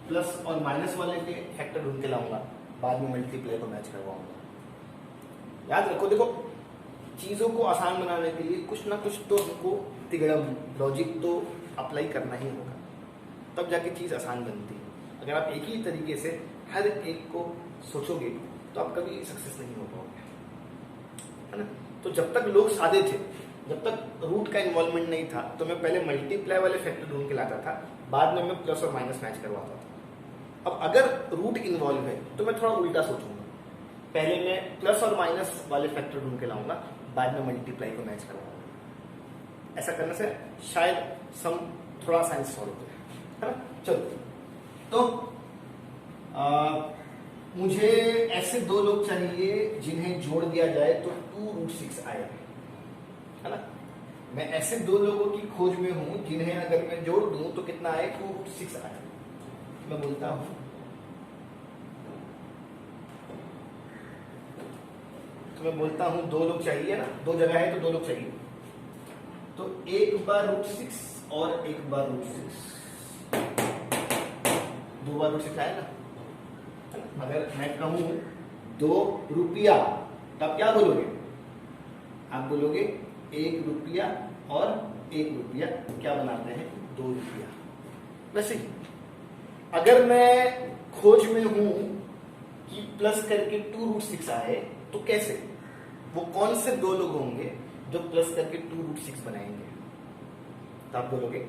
प्लस और माइनस वाले के फैक्टर ढूंढ के लाऊंगा, बाद में मल्टीप्लाई को मैच करवाऊंगा। याद रखो, देखो चीजों को आसान बनाने के लिए कुछ ना कुछ तो हमको तिगड़म लॉजिक तो अप्लाई करना ही होगा, तब जाके चीज आसान बनती है। अगर आप एक ही तरीके से हर एक को सोचोगे तो आप कभी सक्सेस नहीं हो पाओगे, है ना। तो जब तक लोग सादे थे, जब तक रूट का इन्वॉल्वमेंट नहीं था, तो मैं पहले मल्टीप्लाई वाले फैक्टर ढूंढ के लाता था, बाद में मैं प्लस और माइनस मैच करवाता था। अब अगर रूट इन्वॉल्व है तो मैं थोड़ा उल्टा सोचूंगा, पहले मैं प्लस और माइनस वाले फैक्टर ढूंढ के लाऊंगा, बाद में मल्टीप्लाई को मैच करवाऊंगा। ऐसा करने से शायद सम थोड़ा साइंस सॉल्व हो जाए, है ना। चलो, तो मुझे ऐसे दो लोग चाहिए जिन्हें जोड़ दिया जाए तो 2√6 आए, है ना। मैं ऐसे दो लोगों की खोज में हूं जिन्हें अगर मैं जोड़ दूं तो कितना आए, 2√6 आए। मैं बोलता हूं दो लोग चाहिए ना, दो जगह है तो दो लोग चाहिए, तो एक बार √6 और एक बार √6, दो बार √6 आए ना। अगर मैं कहूं 2 रुपया तब क्या बोलोगे, आप बोलोगे 1 रुपया और 1 रुपया क्या बनाते हैं, 2 रुपया। वैसे ही अगर मैं खोज में हूं कि प्लस करके 2√6 आए तो कैसे, वो कौन से दो लोग होंगे जो प्लस करके 2√6 बनाएंगे, तो आप बोलोगे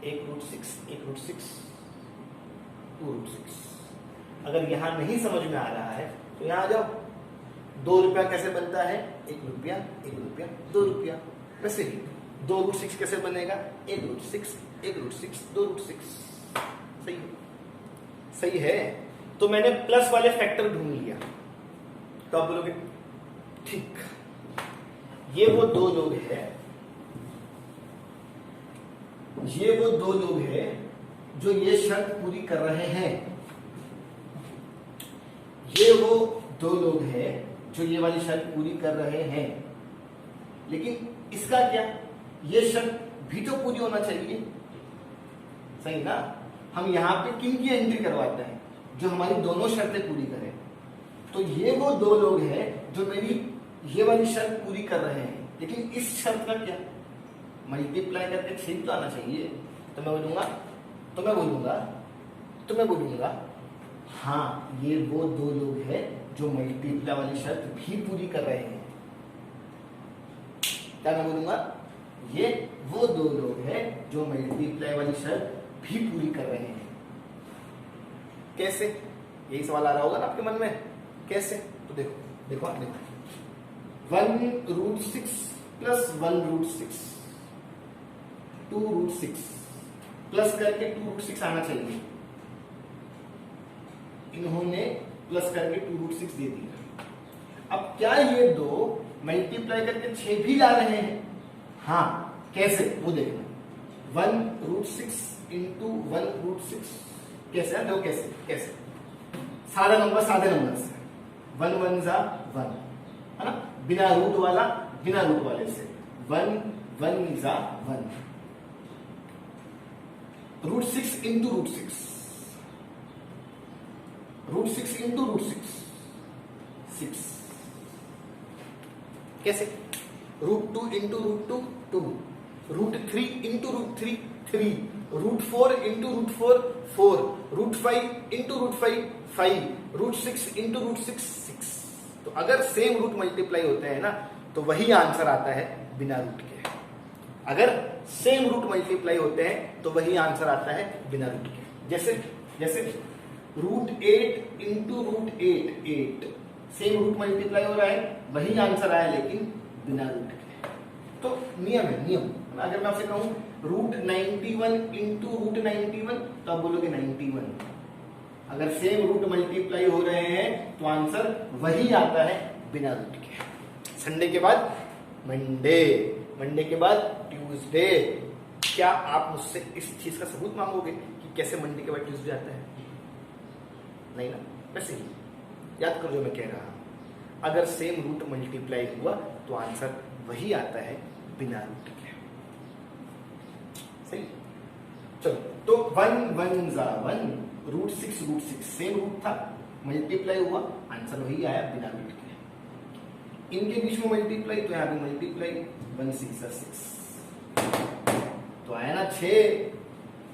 1√6 1√6 2√6। अगर यहां नहीं समझ में आ रहा है तो यहां आ जाओ, 2 रुपया कैसे बनता है, 1 रुपया 2 रुपया। वैसे ही 2√6 कैसे बनेगा, 1√6 2√6। सही है। तो मैंने प्लस वाले फैक्टर ढूंढ लिया, तो आप बोलोगे ठीक, ये वो दो लोग हैं जो ये शर्त पूरी कर रहे हैं, ये वो दो लोग हैं जो ये वाली शर्त पूरी कर रहे हैं। लेकिन इसका क्या, ये शर्त भी तो पूरी होना चाहिए, सही ना। हम यहां पे किन की एंट्री करवाते हैं, जो हमारी दोनों शर्तें पूरी करें। तो ये वो दो लोग हैं जो मेरी ये वाली शर्त पूरी कर रहे हैं, लेकिन इस शर्त का क्या, मल्टीप्लाई करके 6 तो आना चाहिए। तो मैं बोलूंगा हाँ, ये वो दो लोग हैं जो मल्टीप्लाई वाली शर्त भी पूरी कर रहे हैं। क्या मैं बोलूंगा, ये वो दो लोग हैं जो मल्टीप्लाई वाली शर्त भी पूरी कर रहे हैं। कैसे, यही सवाल आ रहा होगा ना आपके मन में, कैसे। तो देखो 1√6 प्लस 1√6 2√6 प्लस करके 2√6 आना चाहिए। इन्होंने प्लस करके 2√6 दे दिया। अब क्या ये दो मल्टीप्लाई करके 6 भी ला रहे हैं, हाँ कैसे वो देखना। 1√6 इंटू 1√6 कैसे है, दो कैसे सारे नंबर सादे नंबर से 1 1 जा 1, है ना, बिना रूट वाले से 1 1 जा 1। √6 इंटू √6 √6 इंटू √6 6 कैसे, √2 into √2 2, √3 into √3 3, √4 into √4 4, √5 into √5 5, √6 into √6 6। तो अगर सेम रूट मल्टीप्लाई होते हैं ना तो वही आंसर आता है बिना रूट के। अगर सेम रूट मल्टीप्लाई होते हैं तो वही आंसर आता है बिना रूट के। जैसे √8 इंटू √8 8, सेम रूट मल्टीप्लाई हो रहा है, वही आंसर आया लेकिन बिना रूट के। तो नियम है। अगर मैं आपसे कहूं √91 इंटू √91, तो आप बोलोगे 91। अगर सेम रूट मल्टीप्लाई हो रहे हैं तो आंसर वही आता है बिना रूट के। संडे के बाद मंडे, मंडे के बाद ट्यूसडे। क्या आप मुझसे इस चीज का सबूत मांगोगे कि कैसे मंडे के बाद ट्यूसडे आता है? नहीं ना। वैसे ही याद करो जो मैं कह रहा हूं, अगर सेम रूट मल्टीप्लाई हुआ तो आंसर वही आता है बिना रूट के। सही। चलो, तो 1 1 जा 1, √6 सेम रूट था, मल्टीप्लाई हुआ, आंसर वही आया बिना रूट के। इनके बीच में मल्टीप्लाई, तो यहां भी मल्टीप्लाई, 1 6 6, तो आया ना 6।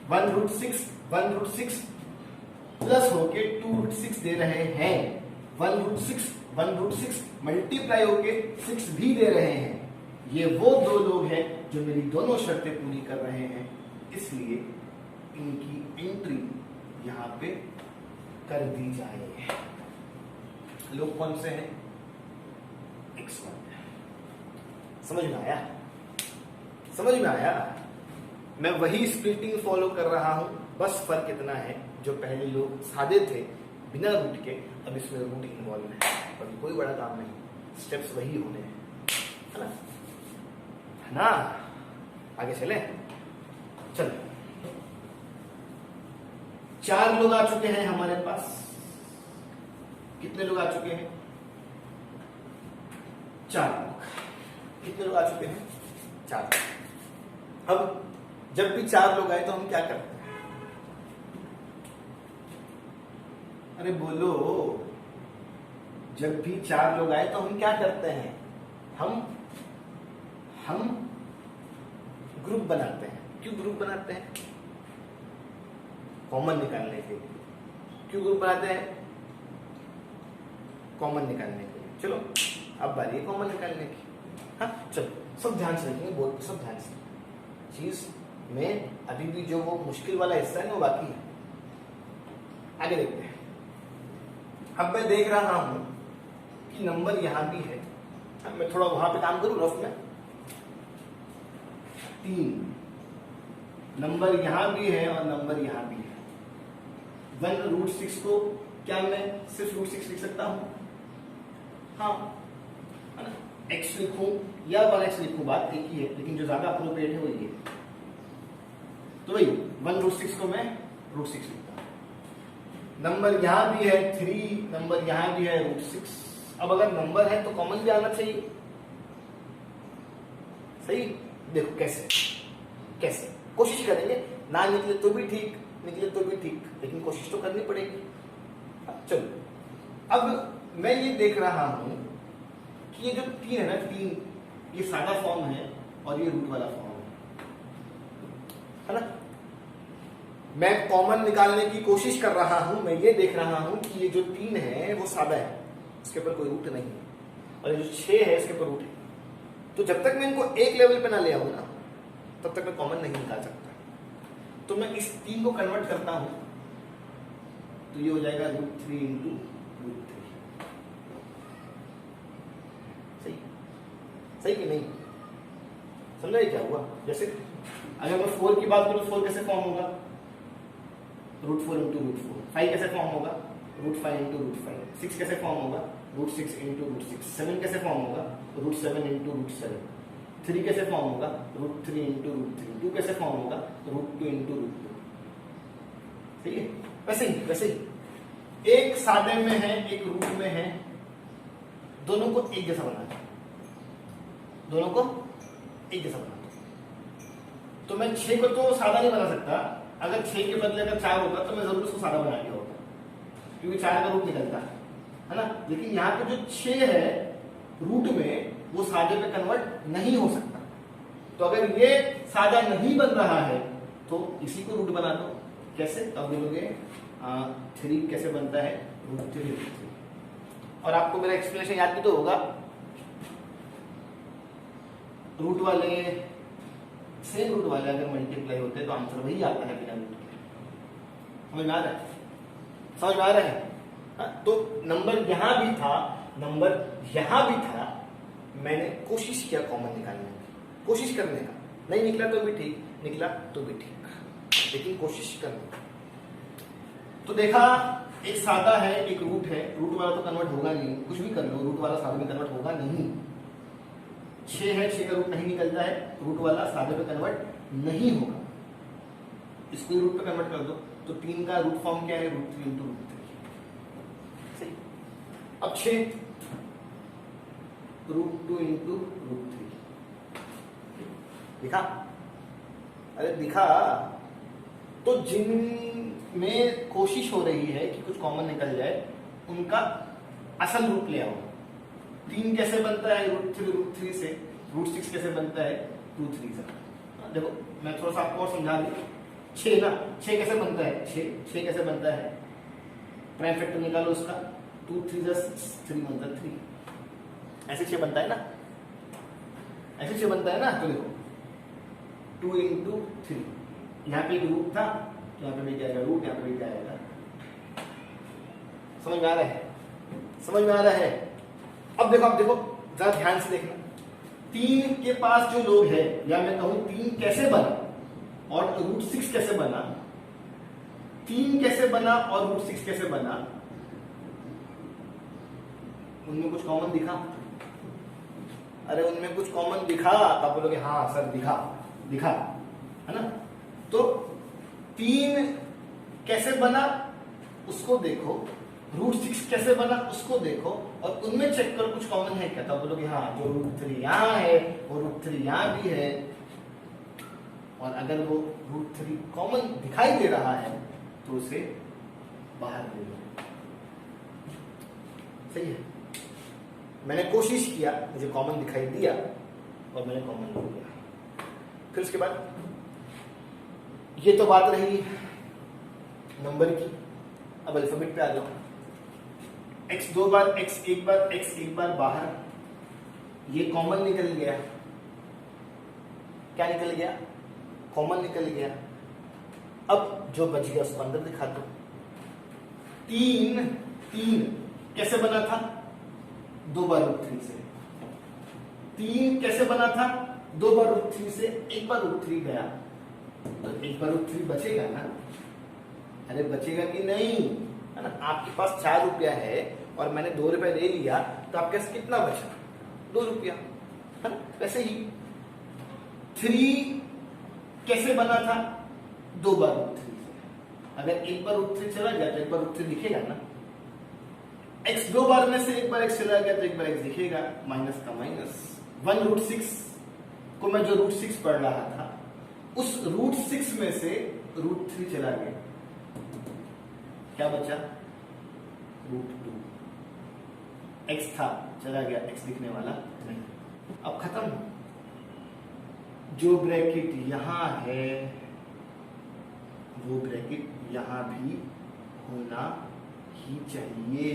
1√6 प्लस होके 2√6 दे रहे हैं। 1√6 मल्टीप्लाई होके 6 भी दे रहे हैं। ये वो दो लोग हैं जो मेरी दोनों शर्तें पूरी कर रहे हैं, इसलिए इनकी एंट्री यहां पे कर दी जाए। लोग कौन से हैं? x1। समझ में आया? समझ में आया? मैं वही स्प्लिटिंग फॉलो कर रहा हूं, बस फर्क इतना है जो पहले लोग सादे थे बिना रूट के, अब इसमें रूट इन्वॉल्व है, और कोई बड़ा काम नहीं, स्टेप्स वही होने हैं, है ना? है ना? आगे चले। चलो, 4 लोग आ चुके हैं हमारे पास। कितने लोग आ चुके हैं? 4 लोग। कितने लोग आ चुके हैं? 4। अब जब भी 4 लोग आए तो हम क्या करते हैं? अरे बोलो, जब भी 4 लोग आए तो हम क्या करते हैं? हम ग्रुप बनाते हैं। क्यों ग्रुप बनाते हैं? कॉमन निकालने के लिए। क्यों ग्रुप बनाते हैं? कॉमन निकालने के लिए। चलो, अब बारी है कॉमन निकालने की। हाँ, चलो, सब ध्यान से रखेंगे, बोल सब ध्यान से। चीज में अभी भी जो वो मुश्किल वाला हिस्सा है वो बाकी है। आगे देखते हैं। अब मैं देख रहा हूं कि नंबर यहां भी है। अब मैं थोड़ा वहां पे काम करूं रफ में। 3 नंबर यहां भी है और नंबर यहां भी है। 1√6 को क्या मैं सिर्फ √6 लिख सकता हूं? हाँ, है ना? x लिखूं या 1x लिखूं, बात एक ही है, लेकिन जो ज्यादा अप्रोप्रिएट है वो ये। तो वही 1√6 को मैं √6 लिखता हूं। नंबर यहां भी है 3, नंबर यहां भी है √6। अब अगर नंबर है तो कॉमन भी आना चाहिए। सही। देखो कैसे कैसे कोशिश करेंगे, ना निकले तो भी ठीक, निकले तो भी ठीक, लेकिन कोशिश तो करनी पड़ेगी। चलो, अब मैं ये देख रहा हूं कि ये जो 3 है ना, 3 ये सादा फॉर्म है और ये रूट वाला फॉर्म है ना? मैं कॉमन निकालने की कोशिश कर रहा हूं। मैं ये देख रहा हूं कि ये जो 3 है वो सादा है, इसके ऊपर कोई रूट नहीं है, और ये जो 6 है इसके ऊपर रूट है। तो जब तक मैं इनको एक लेवल पे ना ले आऊं ना, तब तक मैं कॉमन नहीं निकाल सकता। तो मैं इस 3 को कन्वर्ट करता हूं, तो ये हो जाएगा √3 इंटू √3। सही सही कि नहीं? समझा क्या हुआ? जैसे अगर मैं 4 की बात करूं, 4 कैसे फॉर्म होगा? √4 इंटू √4। 5 कैसे फॉर्म होगा? √5 इंटू √5। 6 कैसे फॉर्म होगा? √6 इंटू √6। 7 कैसे फॉर्म होगा? √7 इंटू √7। 3 कैसे फॉर्म होगा? √3 इंटू √3। 2 कैसे फॉर्म होगा? √2 इंटू √2। ठीक है? वैसे ही एक सादे में है, एक रूट में है, दोनों को एक जैसा बनाना है, दोनों को एक जैसा बनाना है। तो मैं 6 को तो सादा नहीं बना सकता। अगर 6 के बदले अगर 4 होता तो मैं जरूर उसको सादा बना दिया होता, क्योंकि 4 का रूट निकलता है ना? लेकिन यहाँ पे जो 6 है रूट में, वो सादे पे कन्वर्ट नहीं हो सकता। तो अगर ये सादा नहीं बन रहा है तो इसी को रूट बना दो। कैसे? अब बोलोगे 3 कैसे बनता है? √3। और आपको मेरा एक्सप्लेनेशन याद भी तो होगा। रूट वाले, सेम रूट वाले अगर मल्टीप्लाई होते तो आंसर वही आता है बिना रूट के। समझ में आ रहा है? समझ में आ रहा है? तो नंबर यहां भी था, नंबर यहां भी था। मैंने कोशिश किया कॉमन निकालने की, कोशिश करने का, नहीं निकला तो भी ठीक, निकला तो भी ठीक, लेकिन कोशिश करनी। तो देखा एक सादा है एक रूट है, रूट वाला तो कन्वर्ट होगा नहीं, कुछ भी कर लो रूट वाला सादे में कन्वर्ट होगा नहीं। 6 है, 6 का रूट नहीं निकलता है, रूट वाला सादे में कन्वर्ट नहीं होगा, इसको रूट पे कन्वर्ट कर दो। तो 3 का रूट फॉर्म क्या है, √3 इंटू √3। सही। अब 6 √2 इंटू √3 दिखा, अरे दिखा। तो जिनमें कोशिश हो रही है कि कुछ कॉमन निकल जाए उनका असल रूट ले आओ। 3 कैसे बनता है, √3 से, √6 कैसे बनता है, 2 3 से। देखो मैं थोड़ा सा आपको और समझा दूं। 6 ना, 6 कैसे बनता है, 6 कैसे बनता है, प्राइम फैक्टर निकालो उसका, 2 3 6 3 1 3, ऐसे 6 बनता है ना, ऐसे 6 बनता है ना। तो देखो 2 इंटू 3, यहाँ पे एक रूट था, यहाँ पे भी जाएगा रूट, यहाँ पे भी जाएगा। समझ में आ रहा है, समझ में आ रहा है। अब देखो जरा ध्यान से देखना, 3 के पास जो लोग है, या मैं कहूं 3 कैसे बना और √6 कैसे बना, 3 कैसे बना और √6 कैसे बना, उनमें कुछ कॉमन दिखा। अरे उनमें कुछ कॉमन दिखा, तब बोलोगे हाँ सर दिखा, है ना। तो 3 कैसे बना उसको देखो, √6 कैसे बना उसको देखो, और उनमें चेक करो कुछ कॉमन है क्या, तब बोलोगे हाँ जो √3 यहाँ है वो √3 यहाँ भी है। और अगर वो √3 कॉमन दिखाई दे रहा है तो उसे बाहर ले लो। सही है, मैंने कोशिश किया, मुझे कॉमन दिखाई दिया और मैंने कॉमन ले लिया। फिर उसके बाद ये तो बात रही नंबर की। अब अल्फाबेट पे आ जाओ। x 2 बार, x 1 बार, x 1 बार बाहर, ये कॉमन निकल गया। क्या निकल गया, कॉमन निकल गया। अब जो बच गया उसको अंदर दिखा दो। 3 कैसे बना था, 2 बार √3 से। 3 कैसे बना था, 2 बार √3 से, 1 बार √3 गया, तो 1 बार √3 बचेगा ना। अरे बचेगा कि नहीं, है ना। आपके पास 4 रुपया है और मैंने 2 रुपया ले लिया, तो आपके पास कितना बचा, 2 रुपया, है ना। वैसे ही 3 कैसे बना था, 2 बार √3 से। अगर 1 बार √3 चला गया तो 1 बार √3 दिखेगा ना। x 2 बार में से 1 बार x चला गया तो 1 बार x दिखेगा, माइनस का माइनस। 1 √6 को मैं जो √6 पढ़ रहा था, उस √6 में से √3 चला गया, क्या बचा, √2। x था चला गया, x दिखने वाला नहीं। अब खत्म। जो ब्रैकेट यहां है वो ब्रैकेट यहां भी होना ही चाहिए,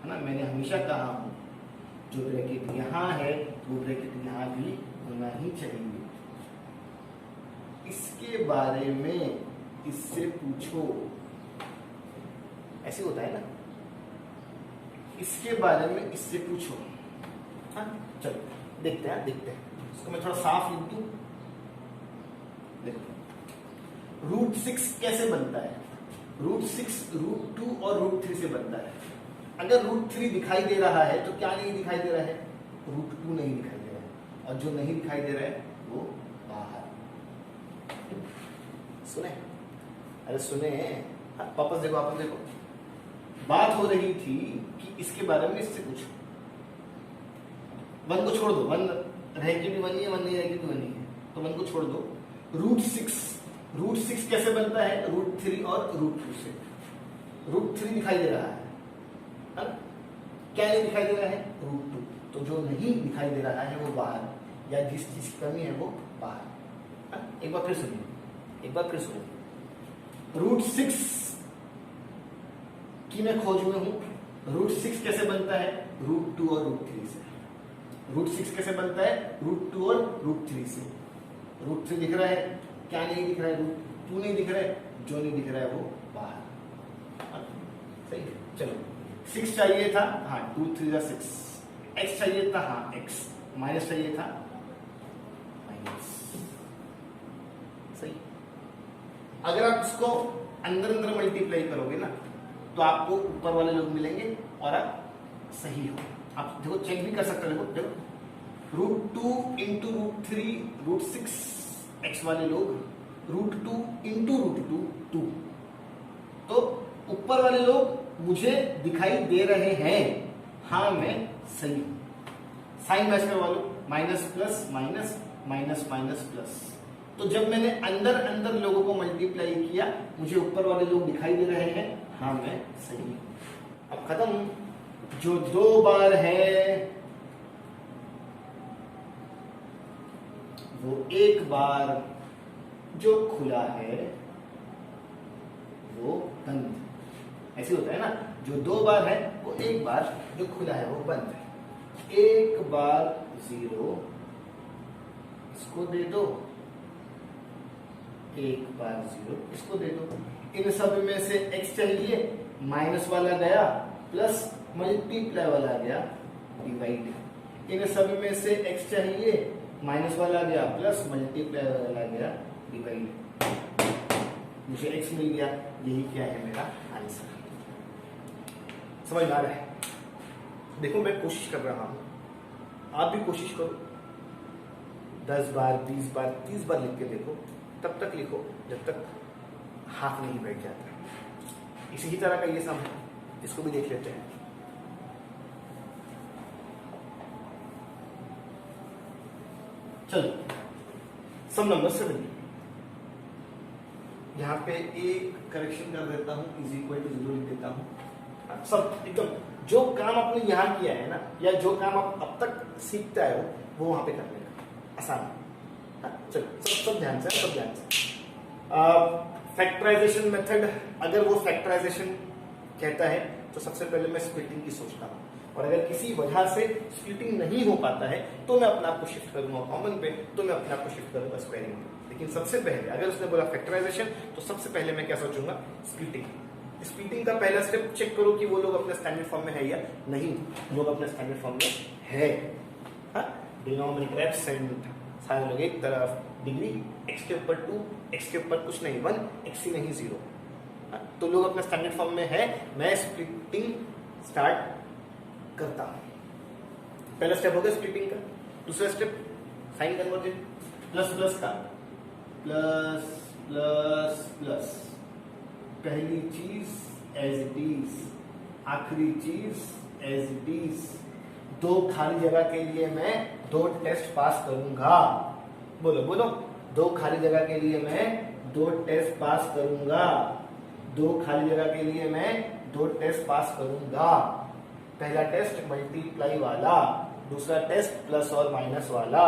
है ना। मैंने हमेशा कहा हूं जो ब्रैकेट यहां है वो ब्रैकेट यहां भी होना ही चाहिए। इसके बारे में इससे पूछो, ऐसे होता है ना, इसके बारे में इससे पूछो। हाँ चलो देखते हैं इसको मैं थोड़ा साफ लिख दूं। देखो √6 कैसे बनता है, √6 √2 और √3 से बनता है। अगर √3 दिखाई दे रहा है तो क्या नहीं दिखाई दे रहा है, √2 नहीं दिखाई दे रहा है, और जो नहीं दिखाई दे रहा है वो बाहर। सुने, अरे सुने, वापस देखो, बात हो रही थी कि इसके बारे में इससे कुछ। 1 को छोड़ दो, 1 रहेगी भी 1 ही है, 1 नहीं रहेगी भी 1 ही है, तो 1 को छोड़ दो। √6 कैसे बनता है, √3 और √2 से। √3 दिखाई दे रहा है ना, क्या नहीं दिखाई दे रहा है, √2। तो जो नहीं दिखाई दे रहा है वो बाहर, या जिस चीज की कमी है वो बाहर। एक बार फिर सुनिए, √6 की मैं खोज में हूं। √6 कैसे बनता है, √2 और √3 से। √6 कैसे बनता है, √2 और √3 से। √3 दिख रहा है, क्या नहीं दिख रहा है, √2 नहीं दिख रहा है, जो नहीं दिख रहा है वो बाहर। सही है, चलो 6 चाहिए था, हाँ 2 3 6। x चाहिए था, हाँ x। माइनस चाहिए था, माइनस। अगर आप इसको अंदर अंदर मल्टीप्लाई करोगे ना तो आपको ऊपर वाले लोग मिलेंगे और आप सही हो। आप देखो चेक भी कर सकते हो, देखो √2 इंटू √3 √6 x वाले लोग √2 इंटू √2 2। तो ऊपर वाले लोग मुझे दिखाई दे रहे हैं, हाँ मैं सही हूं। साइन मैच करवा लो, minus plus minus minus minus plus. तो जब मैंने अंदर अंदर लोगों को मल्टीप्लाई किया मुझे ऊपर वाले लोग दिखाई दे रहे हैं, हाँ मैं सही हूं। अब खत्म। जो 2 बार है वो 1 बार, जो खुला है वो बंद। ऐसे होता है ना, जो 2 बार है वो 1 बार, जो खुला है वो बंद है। 1 बार 0 इसको दे दो, 1 बार 0 इसको दे दो। इन सब में से x चाहिए, माइनस वाला गया, प्लस मल्टीप्लाई वाला गया, डिवाइड। इन सब में से x चाहिए, माइनस वाला गया, प्लस मल्टीप्लाई वाला गया, डिवाइड। मुझे x मिल गया, यही क्या है मेरा आंसर। समझ आ रहा है? देखो मैं कोशिश कर रहा हूं, आप भी कोशिश करो। 10 बार 20 बार 30 बार लिख के देखो, तब तक लिखो जब तक हाथ नहीं बैठ जाता। इसी ही तरह का ये सम है, इसको भी देख लेते हैं। चलो सम नंबर 7। यहां पे एक करेक्शन कर देता हूं, इज इक्वल टू 0 लिख देता हूं। सब एकदम जो काम आपने यहां किया है ना, या जो काम आप अब तक सीखते आए हो वो वहां पे करने का आसान है। चलो सब ध्यान से, सब ध्यान से। फैक्टराइजेशन मेथड, अगर वो फैक्टराइजेशन कहता है तो सबसे पहले मैं स्प्लिटिंग की सोचता हूँ, और अगर किसी वजह से स्प्लिटिंग नहीं हो पाता है तो मैं अपने आप को शिफ्ट करूंगा कॉमन पे, तो मैं अपने आप को शिफ्ट करूंगा स्क्वायरिंग पे। लेकिन सबसे पहले अगर उसने बोला फैक्टराइजेशन तो सबसे पहले मैं क्या सोचूंगा, स्प्लिटिंग। स्प्लिटिंग का पहला स्टेप चेक करो कि वो लोग अपने स्टैंडर्ड फॉर्म में है या नहीं। लोग अपने स्टैंडर्ड फॉर्म में है, डिनोमिनेटर एब्सेंट, सारे लोग एक तरफ, डिग्री x के ऊपर 2, x के ऊपर कुछ नहीं 1, x ही नहीं 0। तो लोग अपने स्टैंडर्ड फॉर्म में है, मैं स्प्लिटिंग स्टार्ट करता हूं। पहला स्टेप हो गया स्प्लिटिंग का। दूसरा step sign conversion, plus plus का प्लस प्लस प्लस। पहली चीज एज इट इज, आखिरी चीज एज इट इज। 2 खाली जगह के लिए मैं 2 टेस्ट पास करूंगा। बोलो बोलो, 2 खाली जगह के लिए मैं 2 टेस्ट पास करूंगा। 2 खाली जगह के लिए मैं 2 टेस्ट पास करूंगा। पहला टेस्ट मल्टीप्लाई वाला, दूसरा टेस्ट प्लस और माइनस वाला।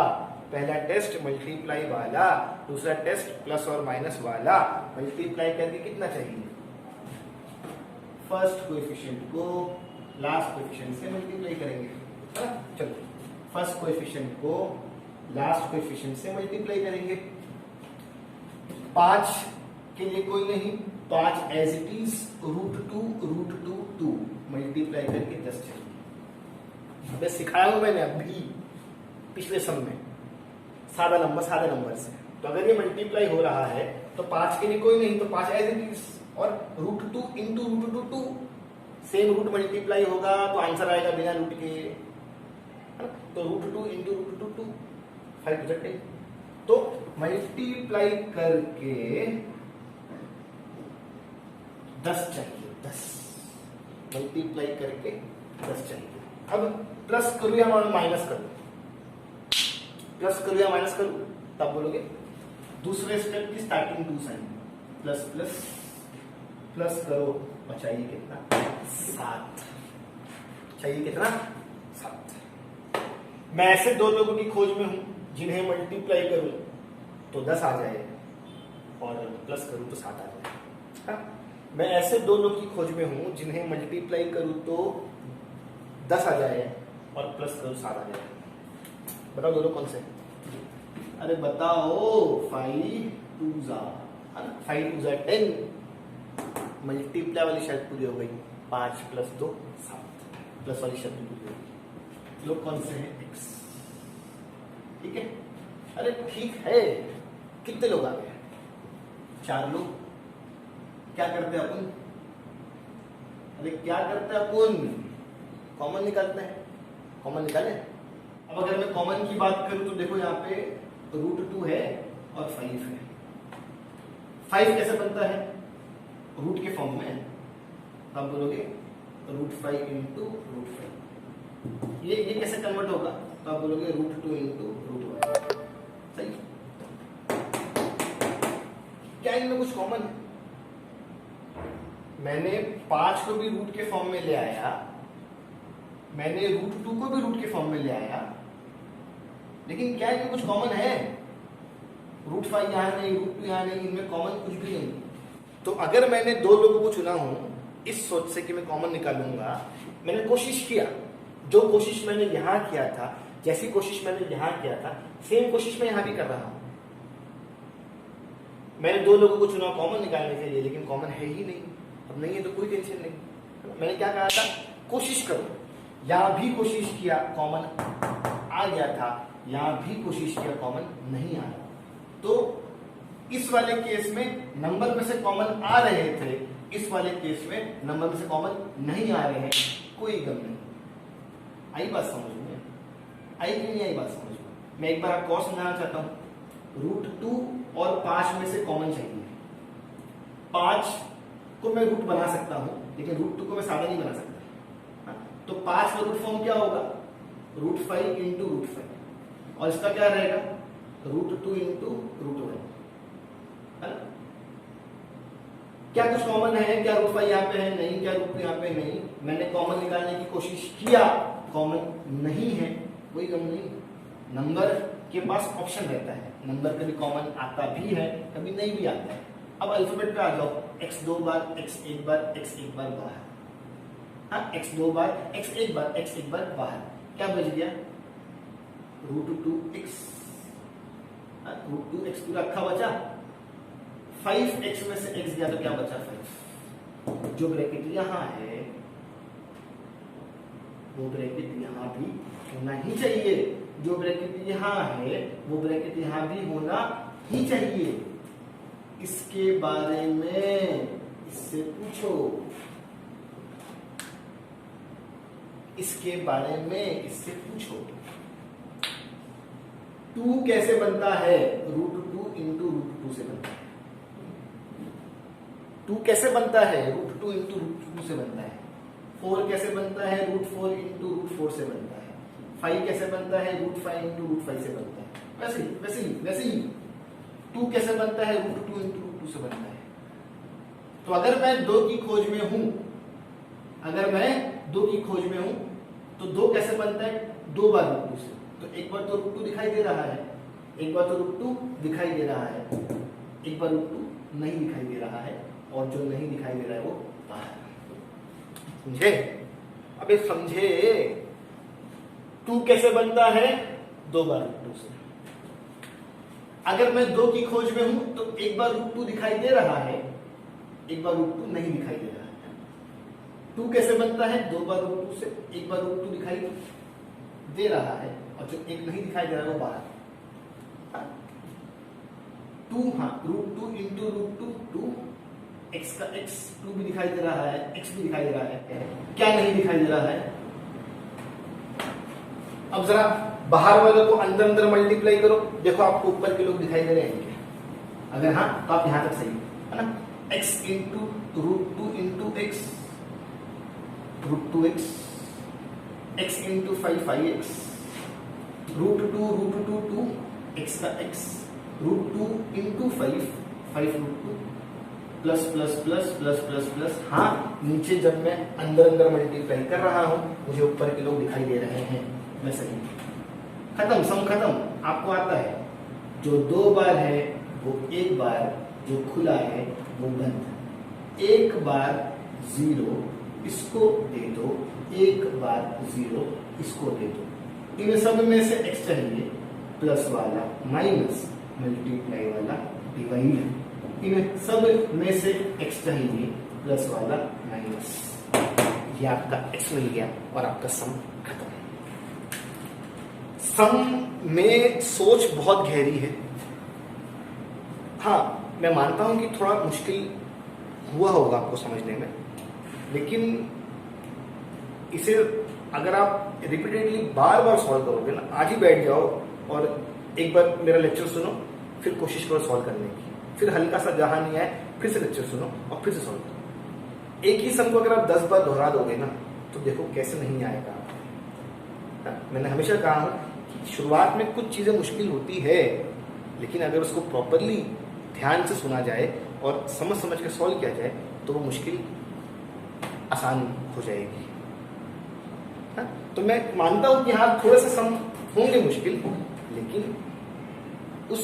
पहला टेस्ट मल्टीप्लाई वाला, दूसरा टेस्ट प्लस और माइनस वाला। मल्टीप्लाई करके कितना चाहिए, फर्स्ट कोएफिशिएंट को लास्ट कोएफिशिएंट से मल्टीप्लाई करेंगे। चलो फर्स्ट कोएफिशिएंट को लास्ट कोएफिशिएंट से मल्टीप्लाई करेंगे। 5 के लिए कोई नहीं, 5 एज इट इज, √2 2 मल्टीप्लाई करके 10 चाहिए। मैं सिखाया हूं मैंने अभी पिछले सम में, सादा नंबर से। तो अगर ये मल्टीप्लाई हो रहा है तो 5 के लिए कोई नहीं, तो 5 एज इट इज, और √2 इंटू √2 2, सेम रूट मल्टीप्लाई होगा तो आंसर आएगा बिना रूट के, है ना। तो √2 इंटू √2 2, 5 to 10। तो मल्टीप्लाई करके 10 चाहिए, 10 मल्टीप्लाई करके 10 चाहिए। अब प्लस करूं या माइनस करूं, प्लस करूं या माइनस करूं, तब बोलोगे दूसरे स्टेप की starting 2 sign, plus plus plus करो और चाहिए कितना, 7। चाहिए कितना, 7। मैं ऐसे 2 लोगों की खोज में हूं जिन्हें मल्टीप्लाई करूं तो 10 आ जाए, और प्लस करूं तो 7 आ जाए। मैं ऐसे 2 लोगों की खोज में हूं जिन्हें मल्टीप्लाई करूं तो 10 आ जाए और प्लस करूं 7 आ जाए। बताओ दोनों कौन से? अरे बताओ, 5 2 10। मल्टीप्लाई वाली शर्त पूरी हो गई, 5 + 2 7, प्लस वाली शर्त पूरी हो गई। लोग कौन से हैं, x। ठीक है, अरे ठीक है। कितने लोग आ गए, 4 लोग। क्या करते हैं अपन? अरे क्या करते हैं अपन? कॉमन निकालते हैं। कॉमन निकाले। अब अगर मैं कॉमन की बात करूं तो देखो यहाँ पे √2 है और 5 है। 5 कैसे बनता है? रूट के फॉर्म में। तो आप बोलोगे √5 इंटू √5। ये कैसे कन्वर्ट होगा? तो आप बोलोगे √2 इंटू √1। सही। क्या इनमें कुछ कॉमन है? मैंने 5 को भी रूट के फॉर्म में ले आया, मैंने √2 को भी रूट के फॉर्म में ले आया, लेकिन क्या इनमें कुछ कॉमन है? √5 यहां नहीं, √2 यहां नहीं, इनमें कॉमन कुछ भी नहीं। तो अगर मैंने दो लोगों को चुना हूं इस सोच से कि मैं कॉमन निकालूंगा, मैंने कोशिश किया, जो कोशिश मैंने यहां किया था, जैसी कोशिश मैंने यहां किया था, सेम कोशिश मैं यहां भी कर रहा हूं। मैंने दो लोगों को चुना कॉमन निकालने के लिए, लेकिन कॉमन है ही नहीं। अब नहीं है तो कोई टेंशन नहीं। मैंने क्या कहा था? कोशिश करो। यहां भी कोशिश किया, कॉमन आ गया था, यहां भी कोशिश किया, कॉमन नहीं आया। तो इस वाले केस में नंबर में से कॉमन आ रहे थे, इस वाले केस में नंबर में से कॉमन नहीं आ रहे हैं, कोई गम नहीं। आई बात समझ में? आई कि नहीं आई बात समझ में? मैं एक बार आपको और समझाना चाहता हूं। √2 और 5 में से कॉमन चाहिए। 5 को मैं रूट बना सकता हूं, लेकिन √2 को मैं सादा नहीं बना सकता। तो 5 का रूट फॉर्म क्या होगा? √5 इंटू √5, और इसका क्या रहेगा? √2 इंटू √1। क्या कुछ कॉमन है? क्या √5 यहाँ पे है? नहीं। क्या √2 यहाँ पे? नहीं। मैंने कॉमन निकालने की कोशिश किया, कॉमन नहीं है, कोई गम नहीं। नंबर के पास ऑप्शन रहता है, नंबर कभी कॉमन आता भी है, कभी नहीं भी आता है। अब अल्फाबेट पे आ जाओ। x 2 बार, x 1 बार, x 1 बार बाहर। हाँ, x 2 बार, x 1 बार, x 1 बार बाहर। क्या बच गया? √2x। √2x पूरा अक्खा बचा। 5x में से x गया तो क्या बचा? 5। जो ब्रैकेट यहां है वो ब्रैकेट यहां भी होना ही चाहिए। जो ब्रैकेट यहां है वो ब्रैकेट यहां भी होना ही चाहिए। इसके बारे में इससे पूछो, इसके बारे में इससे पूछो। 2 कैसे बनता है? √2 इंटू √2 से बनता है। 2 कैसे बनता है? √2 इंटू √2 से बनता है। 4 कैसे बनता है? √4 इंटू √4 से बनता है। 5 कैसे बनता है? √5 इंटू √5 से बनता है। वैसे ही 2 कैसे बनता है? √2 इंटू √2 से बनता है। तो अगर मैं 2 की खोज में हूं, अगर मैं 2 की खोज में हूं, तो 2 कैसे बनता है? 2 बार √2 से। तो एक बार तो √2 दिखाई दे रहा है, एक बार तो √2 दिखाई दे रहा है, एक बार √2 नहीं दिखाई दे रहा है, और जो नहीं दिखाई दे रहा है वो बाहर। समझे? अबे समझे? 2 कैसे बनता है? 2 बार √2 से। अगर मैं 2 की खोज में हूं तो एक बार √2 दिखाई दे रहा है, एक बार √2 नहीं दिखाई दे रहा है। 2 कैसे बनता है? 2 बार √2 से। एक बार √2 दिखाई दे रहा है, और जो एक नहीं दिखाई दे रहा है वो बाहर। 2 √2 इंटू √2 2, x का x 2 भी दिखाई दे रहा है, x भी दिखाई दे रहा है। क्या नहीं दिखाई दे रहा है? अब जरा बाहर वालों को अंदर अंदर मल्टीप्लाई करो, देखो आपको ऊपर के लोग दिखाई दे रहे हैं क्या? अगर हाँ तो आप यहां तक सही है ना। x into √2 into x, √2x, x into 5x, √2 2, x का x, √2 into 5 √2 plus plus plus plus plus plus. हाँ, नीचे जब मैं अंदर अंदर मल्टीप्लाई कर रहा हूं मुझे ऊपर के लोग दिखाई दे रहे हैं। मैं सही। खत्म, सम खत्म। आपको आता है जो 2 बार है वो 1 बार, जो खुला है वो बंद। 1 बार 0 इसको दे दो, 1 बार 0 इसको दे दो। इन सब में से x चाहिए, प्लस वाला माइनस, मल्टीप्लाई वाला डिवाइड। इन सब में से x चाहिए, प्लस वाला माइनस। ये आपका x मिल गया और आपका सम खत्म। सम में सोच बहुत गहरी है। हाँ, मैं मानता हूं कि थोड़ा मुश्किल हुआ होगा आपको समझने में, लेकिन इसे अगर आप रिपीटेडली बार बार सॉल्व करोगे ना, आज ही बैठ जाओ और एक बार मेरा लेक्चर सुनो, फिर कोशिश करो सॉल्व करने की, फिर हल्का सा जहां नहीं आए फिर से लेक्चर सुनो और फिर से सॉल्व करो। एक ही सम को अगर आप 10 बार दोहरा दोगे ना तो देखो कैसे नहीं आएगा। मैंने हमेशा कहा हूं कि शुरुआत में कुछ चीजें मुश्किल होती है, लेकिन अगर उसको प्रॉपरली ध्यान से सुना जाए और समझ समझ के सॉल्व किया जाए तो वो मुश्किल आसान हो जाएगी। तो मैं मानता हूं कि हाँ थोड़े से सम होंगे मुश्किल, लेकिन उस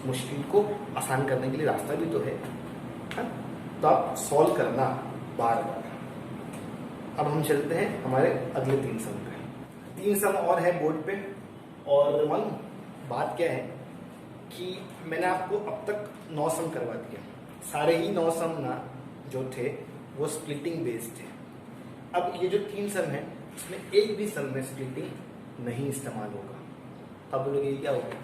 मुश्किल को आसान करने के लिए रास्ता भी तो है। तो आप सॉल्व करना बार बार। अब हम चलते हैं हमारे अगले 3 सम पे। 3 सम और है बोर्ड पे। और मन बात क्या है कि मैंने आपको अब तक 9 सम करवा दिया, सारे ही 9 सम ना जो थे वो स्प्लिटिंग बेस्ड थे। अब ये जो 3 सम है इसमें एक भी सम में स्प्लिटिंग नहीं इस्तेमाल होगा। अब बोलोगे ये क्या होगा,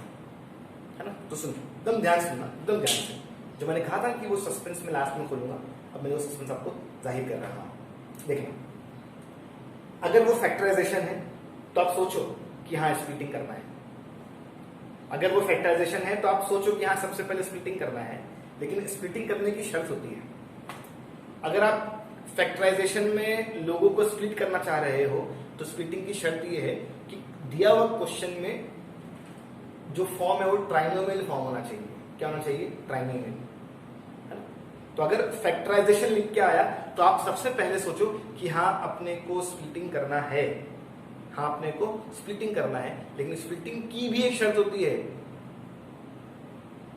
है ना? तो सुनो, एकदम ध्यान से सुनना, एकदम ध्यान से। जो मैंने कहा था कि वो सस्पेंस में लास्ट में खोलूंगा, अब मैं वो सस्पेंस आपको जाहिर कर रहा हूं। देखिए, अगर वो फैक्टराइजेशन है तो आप सोचो कि हाँ स्प्लिटिंग करना है। अगर वो फैक्टराइजेशन है तो आप सोचो कि हाँ सबसे पहले स्प्लिटिंग करना है, लेकिन स्प्लिटिंग करने की शर्त होती है। अगर आप फैक्टराइजेशन में लोगों को स्प्लिट करना चाह रहे हो तो स्प्लिटिंग की शर्त ये है कि दिया हुआ क्वेश्चन में जो फॉर्म है वो ट्राइनोमियल फॉर्म होना चाहिए। क्या होना चाहिए? ट्राइनोमियल, है ना? तो अगर फैक्टराइजेशन लिख के आया तो आप सबसे पहले सोचो कि हाँ अपने को स्प्लिटिंग करना है, हाँ अपने को स्प्लिटिंग करना है। लेकिन स्प्लिटिंग की भी एक शर्त होती है,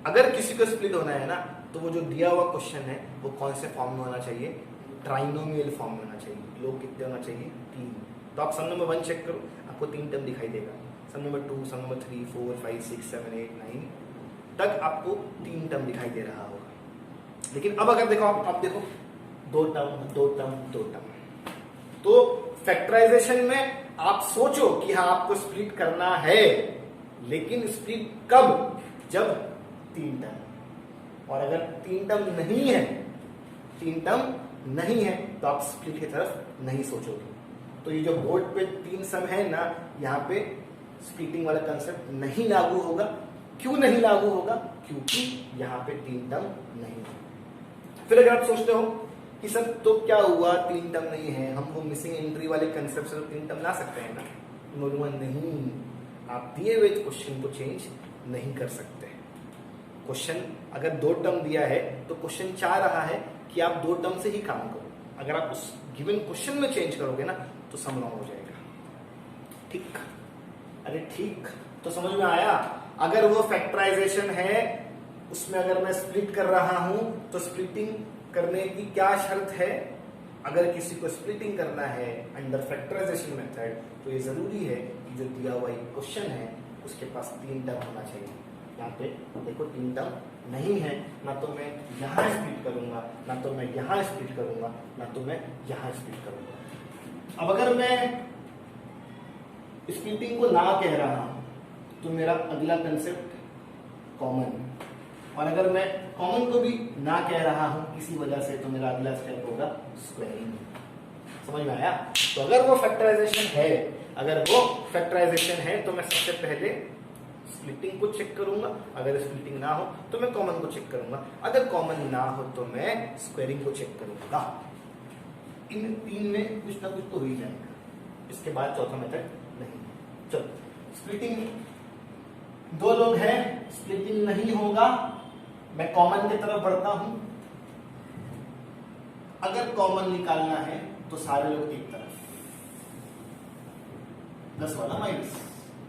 अगर किसी को स्प्लिट होना है ना तो वो जो दिया हुआ क्वेश्चन है वो कौन से फॉर्म में होना चाहिए? ट्राइनोमियल फॉर्म में होना चाहिए। लोग कितने होना चाहिए? 3। तो आप सम नंबर 1 चेक करो, आपको 3 टर्म दिखाई देगा। सम नंबर 2, सम नंबर 3, 4, 5, 6, 7, 8, 9 तक आपको 3 टर्म दिखाई दे रहा होगा। लेकिन अब अगर देखो आप देखो 2 टर्म 2 टर्म 2 टर्म। तो फैक्टराइजेशन में आप सोचो कि हाँ आपको स्प्लिट करना है, लेकिन स्प्लिट कब? जब 3 टर्म। और अगर 3 टर्म नहीं है, 3 टर्म नहीं है तो आप स्प्लिट की तरफ नहीं सोचोगे। तो ये जो बोर्ड पे 3 सम है ना, यहाँ पे स्प्लिटिंग वाला कंसेप्ट नहीं लागू होगा। क्यों नहीं लागू होगा? क्योंकि यहाँ पे 3 टर्म नहीं है। फिर अगर आप सोचते हो कि सर तो क्या हुआ 3 टर्म नहीं है, हम वो मिसिंग एंट्री वाले कंसेप्ट से तो 3 टर्म ला सकते हैं ना? बोलूंगा नहीं, आप दिए हुए क्वेश्चन को चेंज नहीं कर सकते। क्वेश्चन अगर 2 टर्म दिया है तो क्वेश्चन चाह रहा है कि आप 2 टर्म से ही काम करो। अगर आप उस गिवन क्वेश्चन में चेंज करोगे ना तो सम रॉन्ग हो जाएगा। ठीक? अरे ठीक, तो समझ में आया? अगर वो फैक्टराइजेशन है उसमें अगर मैं स्प्लिट कर रहा हूं तो स्प्लिटिंग करने की क्या शर्त है? अगर किसी को स्प्लिटिंग करना है अंडर फैक्टराइजेशन मेथड तो ये जरूरी है कि जो दिया हुआ क्वेश्चन है उसके पास 3 टर्म होना चाहिए। यहाँ पे देखो 3 टर्म नहीं है, ना तो मैं यहाँ स्प्लिट करूंगा, ना तो मैं यहाँ स्प्लिट करूंगा, ना तो मैं यहाँ स्प्लिट करूंगा। अब अगर मैं स्प्लिटिंग को ना कह रहा हूं तो मेरा अगला कंसेप्ट कॉमन, और अगर मैं कॉमन को भी ना कह रहा हूं किसी वजह से तो मेरा अगला स्टेप होगा स्क्वायरिंग। समझ में आया? तो अगर वो फैक्टराइजेशन है, अगर वो फैक्टराइजेशन है तो मैं सबसे पहले स्प्लिटिंग को चेक करूंगा। अगर स्प्लिटिंग ना हो तो मैं कॉमन को चेक करूंगा। अगर कॉमन ना हो तो मैं स्क्वायरिंग को चेक करूंगा। इन 3 में कुछ ना कुछ तो हो ही जाएगा, इसके बाद चौथा मेथड नहीं। चलो, स्प्लिटिंग 2 लोग हैं, स्प्लिटिंग नहीं होगा, मैं कॉमन की तरफ बढ़ता हूं। अगर कॉमन निकालना है तो सारे लोग एक तरफ, प्लस वाला माइनस।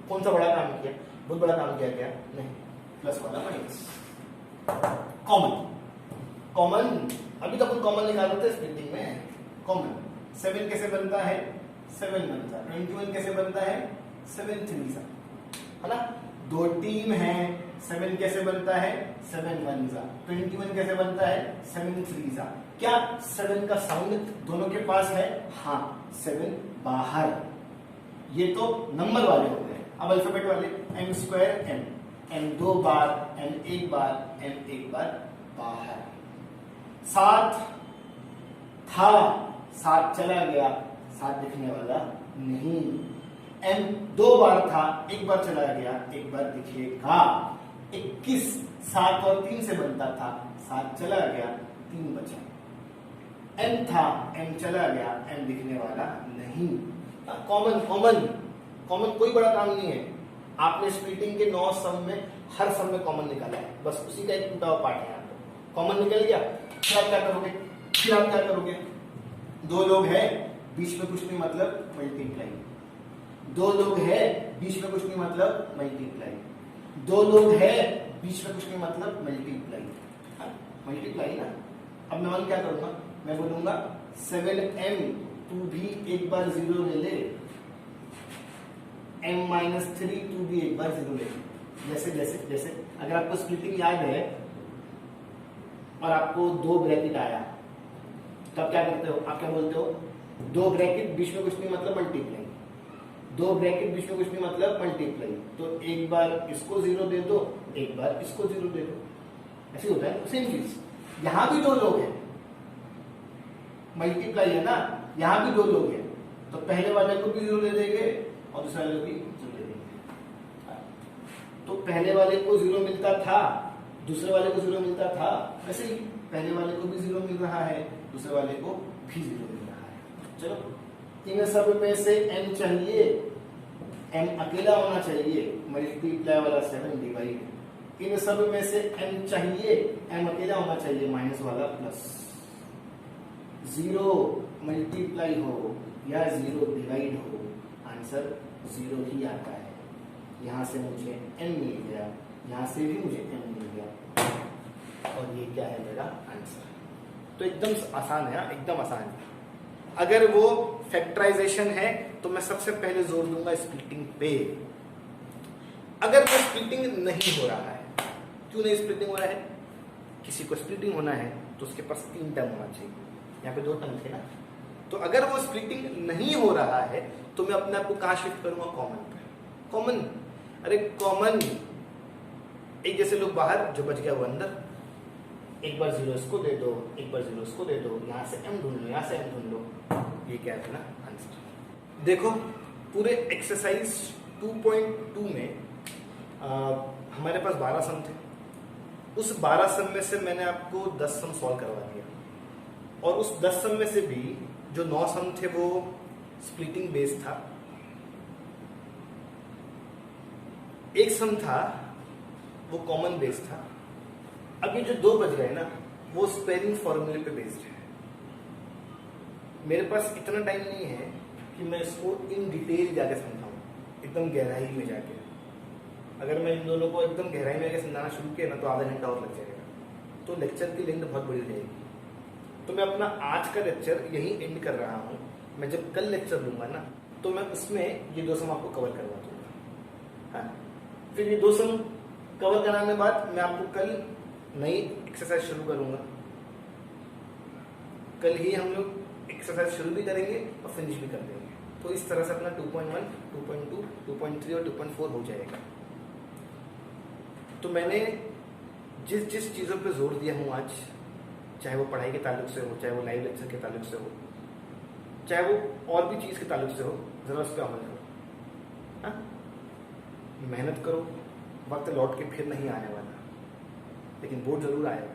कौन सा बड़ा काम किया? बहुत बड़ा काम किया क्या? नहीं, प्लस वाला माइनस। कॉमन अभी तक तो कॉमन निकाल रहे थे स्प्लिटिंग में। कॉमन 7 कैसे बनता है? 7 बनता है। 21 कैसे बनता है? 7 3 सा, है ना? 2 टीम है, 7 कैसे बनता है? 7 1 सा। 21 कैसे बनता है? 7 3 सा। क्या 7 का साउंड दोनों के पास है? हाँ, 7 बाहर। ये तो नंबर वाले हो गए। अब अल्फाबेट वाले m स्क्वायर m 2 बार, m 1 बार, m 1 बार बाहर। 7 था, 7 चला गया, 7 दिखने वाला नहीं। m 2 बार था, 1 बार चला गया, 1 बार दिखेगा। 21 7 और 3 से बनता था, 7 चला गया, 3 बचा। m था, m चला गया, m दिखने वाला नहीं। कॉमन कॉमन कॉमन कोई बड़ा काम नहीं है। आपने स्प्लिटिंग के 9 सम में हर सम में कॉमन निकाला है, बस उसी का एक टूटा हुआ पार्ट है। कॉमन निकल गया, फिर आप क्या करोगे? फिर आप क्या करोगे? 2 लोग हैं, बीच में कुछ नहीं मतलब मल्टीप्लाई। 2 लोग हैं, बीच में कुछ नहीं मतलब मल्टीप्लाई। 2 लोग हैं, बीच में कुछ नहीं मतलब मल्टीप्लाई। मल्टीप्लाई ना। अब मैं क्या करूंगा? मैं बोलूंगा 7m, तू भी एक बार 0 ले ले। m-3 तू भी एक बार 0 ले ले। जैसे जैसे जैसे अगर आपको स्प्लिटिंग याद है और आपको 2 ब्रैकेट आया, तब क्या करते हो? आप क्या बोलते हो? 2 ब्रैकेट बीच में कुछ नहीं मतलब मल्टीप्लाई। 2 ब्रैकेट बीच में कुछ नहीं मतलब मल्टीप्लाई। तो एक बार इसको 0 दे दो, एक बार इसको 0 दे दो। ऐसे होता है। सेम चीज यहां भी 2 लोग हैं, मल्टीप्लाई है ना, यहां भी 2 लोग हैं, तो पहले वाले को भी 0 दे देंगे और दूसरे वाले को भी 0 दे देंगे। तो पहले वाले को 0 मिलता था, दूसरे वाले को 0 मिलता था, वैसे ही पहले वाले को भी 0 मिल रहा है, दूसरे वाले को भी 0 मिल रहा है। चलो, इन सब में से m चाहिए, m अकेला होना चाहिए, मल्टीप्लाई वाला 7 डिवाइड। इन सब में से m चाहिए, m अकेला होना चाहिए, माइनस वाला प्लस। 0 मल्टीप्लाई हो या 0 डिवाइड हो, आंसर 0 ही आता है। यहां से मुझे m मिल गया, यहां से भी मुझे m मिल गया, और ये क्या है मेरा आंसर। तो एकदम आसान है, एकदम आसान है। अगर वो फैक्टराइजेशन है तो मैं सबसे पहले जोर दूंगा स्प्लिटिंग पे। अगर वो स्प्लिटिंग नहीं हो रहा है, क्यों नहीं स्प्लिटिंग हो रहा है? किसी को स्प्लिटिंग होना है तो उसके पास 3 टर्म होना चाहिए, यहाँ पे 2 टर्म थे ना। तो अगर वो स्प्लिटिंग नहीं हो रहा है तो मैं अपने आप को कहां शिफ्ट करूंगा? कॉमन पे। कॉमन, अरे कॉमन, एक जैसे लोग बाहर, जो बच गया वो अंदर। एक बार 0 इसको दे दो, एक बार 0 इसको दे दो, यहां से m ढूंढ लो, यहां से m ढूंढ लो। ये क्या है ना आंसर। देखो, पूरे एक्सरसाइज 2.2 में हमारे पास 12 सम थे। उस 12 सम में से मैंने आपको 10 सम सॉल्व करवा दिया, और उस 10 सम में से भी जो 9 सम थे वो स्प्लिटिंग बेस था। एक सम था वो कॉमन बेस था। अब ये जो 2 बच गए ना, वो स्पेयरिंग फॉर्मूले पे बेस्ड है। मेरे पास इतना टाइम नहीं है कि मैं इसको इन डिटेल जाके समझाऊं, एकदम गहराई में जाके। अगर मैं इन दोनों को एकदम गहराई में जाके समझाना शुरू किया ना तो आधा घंटा और लग जाएगा, तो लेक्चर की लेंथ बहुत बड़ी रहेगी। तो मैं अपना आज का लेक्चर यही एंड कर रहा हूँ। मैं जब कल लेक्चर लूंगा ना, तो मैं उसमें ये 2 सम आपको कवर करवा दूंगा। हाँ, फिर ये 2 सम कवर कराने के बाद मैं आपको कल नई एक्सरसाइज शुरू करूंगा। कल ही हम लोग एक्सरसाइज शुरू भी करेंगे और फिनिश भी कर देंगे। तो इस तरह से अपना 2.1, 2.2, 2.3 और 2.4 हो जाएगा। तो मैंने जिस जिस चीज़ों पे जोर दिया हूँ आज, चाहे वो पढ़ाई के ताल्लुक से हो, चाहे वो लाइव लेक्चर के ताल्लुक से हो, चाहे वो और भी चीज़ के ताल्लुक से हो, ज़रा उस पर अमल करो। हाँ, मेहनत करो। वक्त लौट के फिर नहीं आने वाला, लेकिन बोर्ड जरूर आएगा।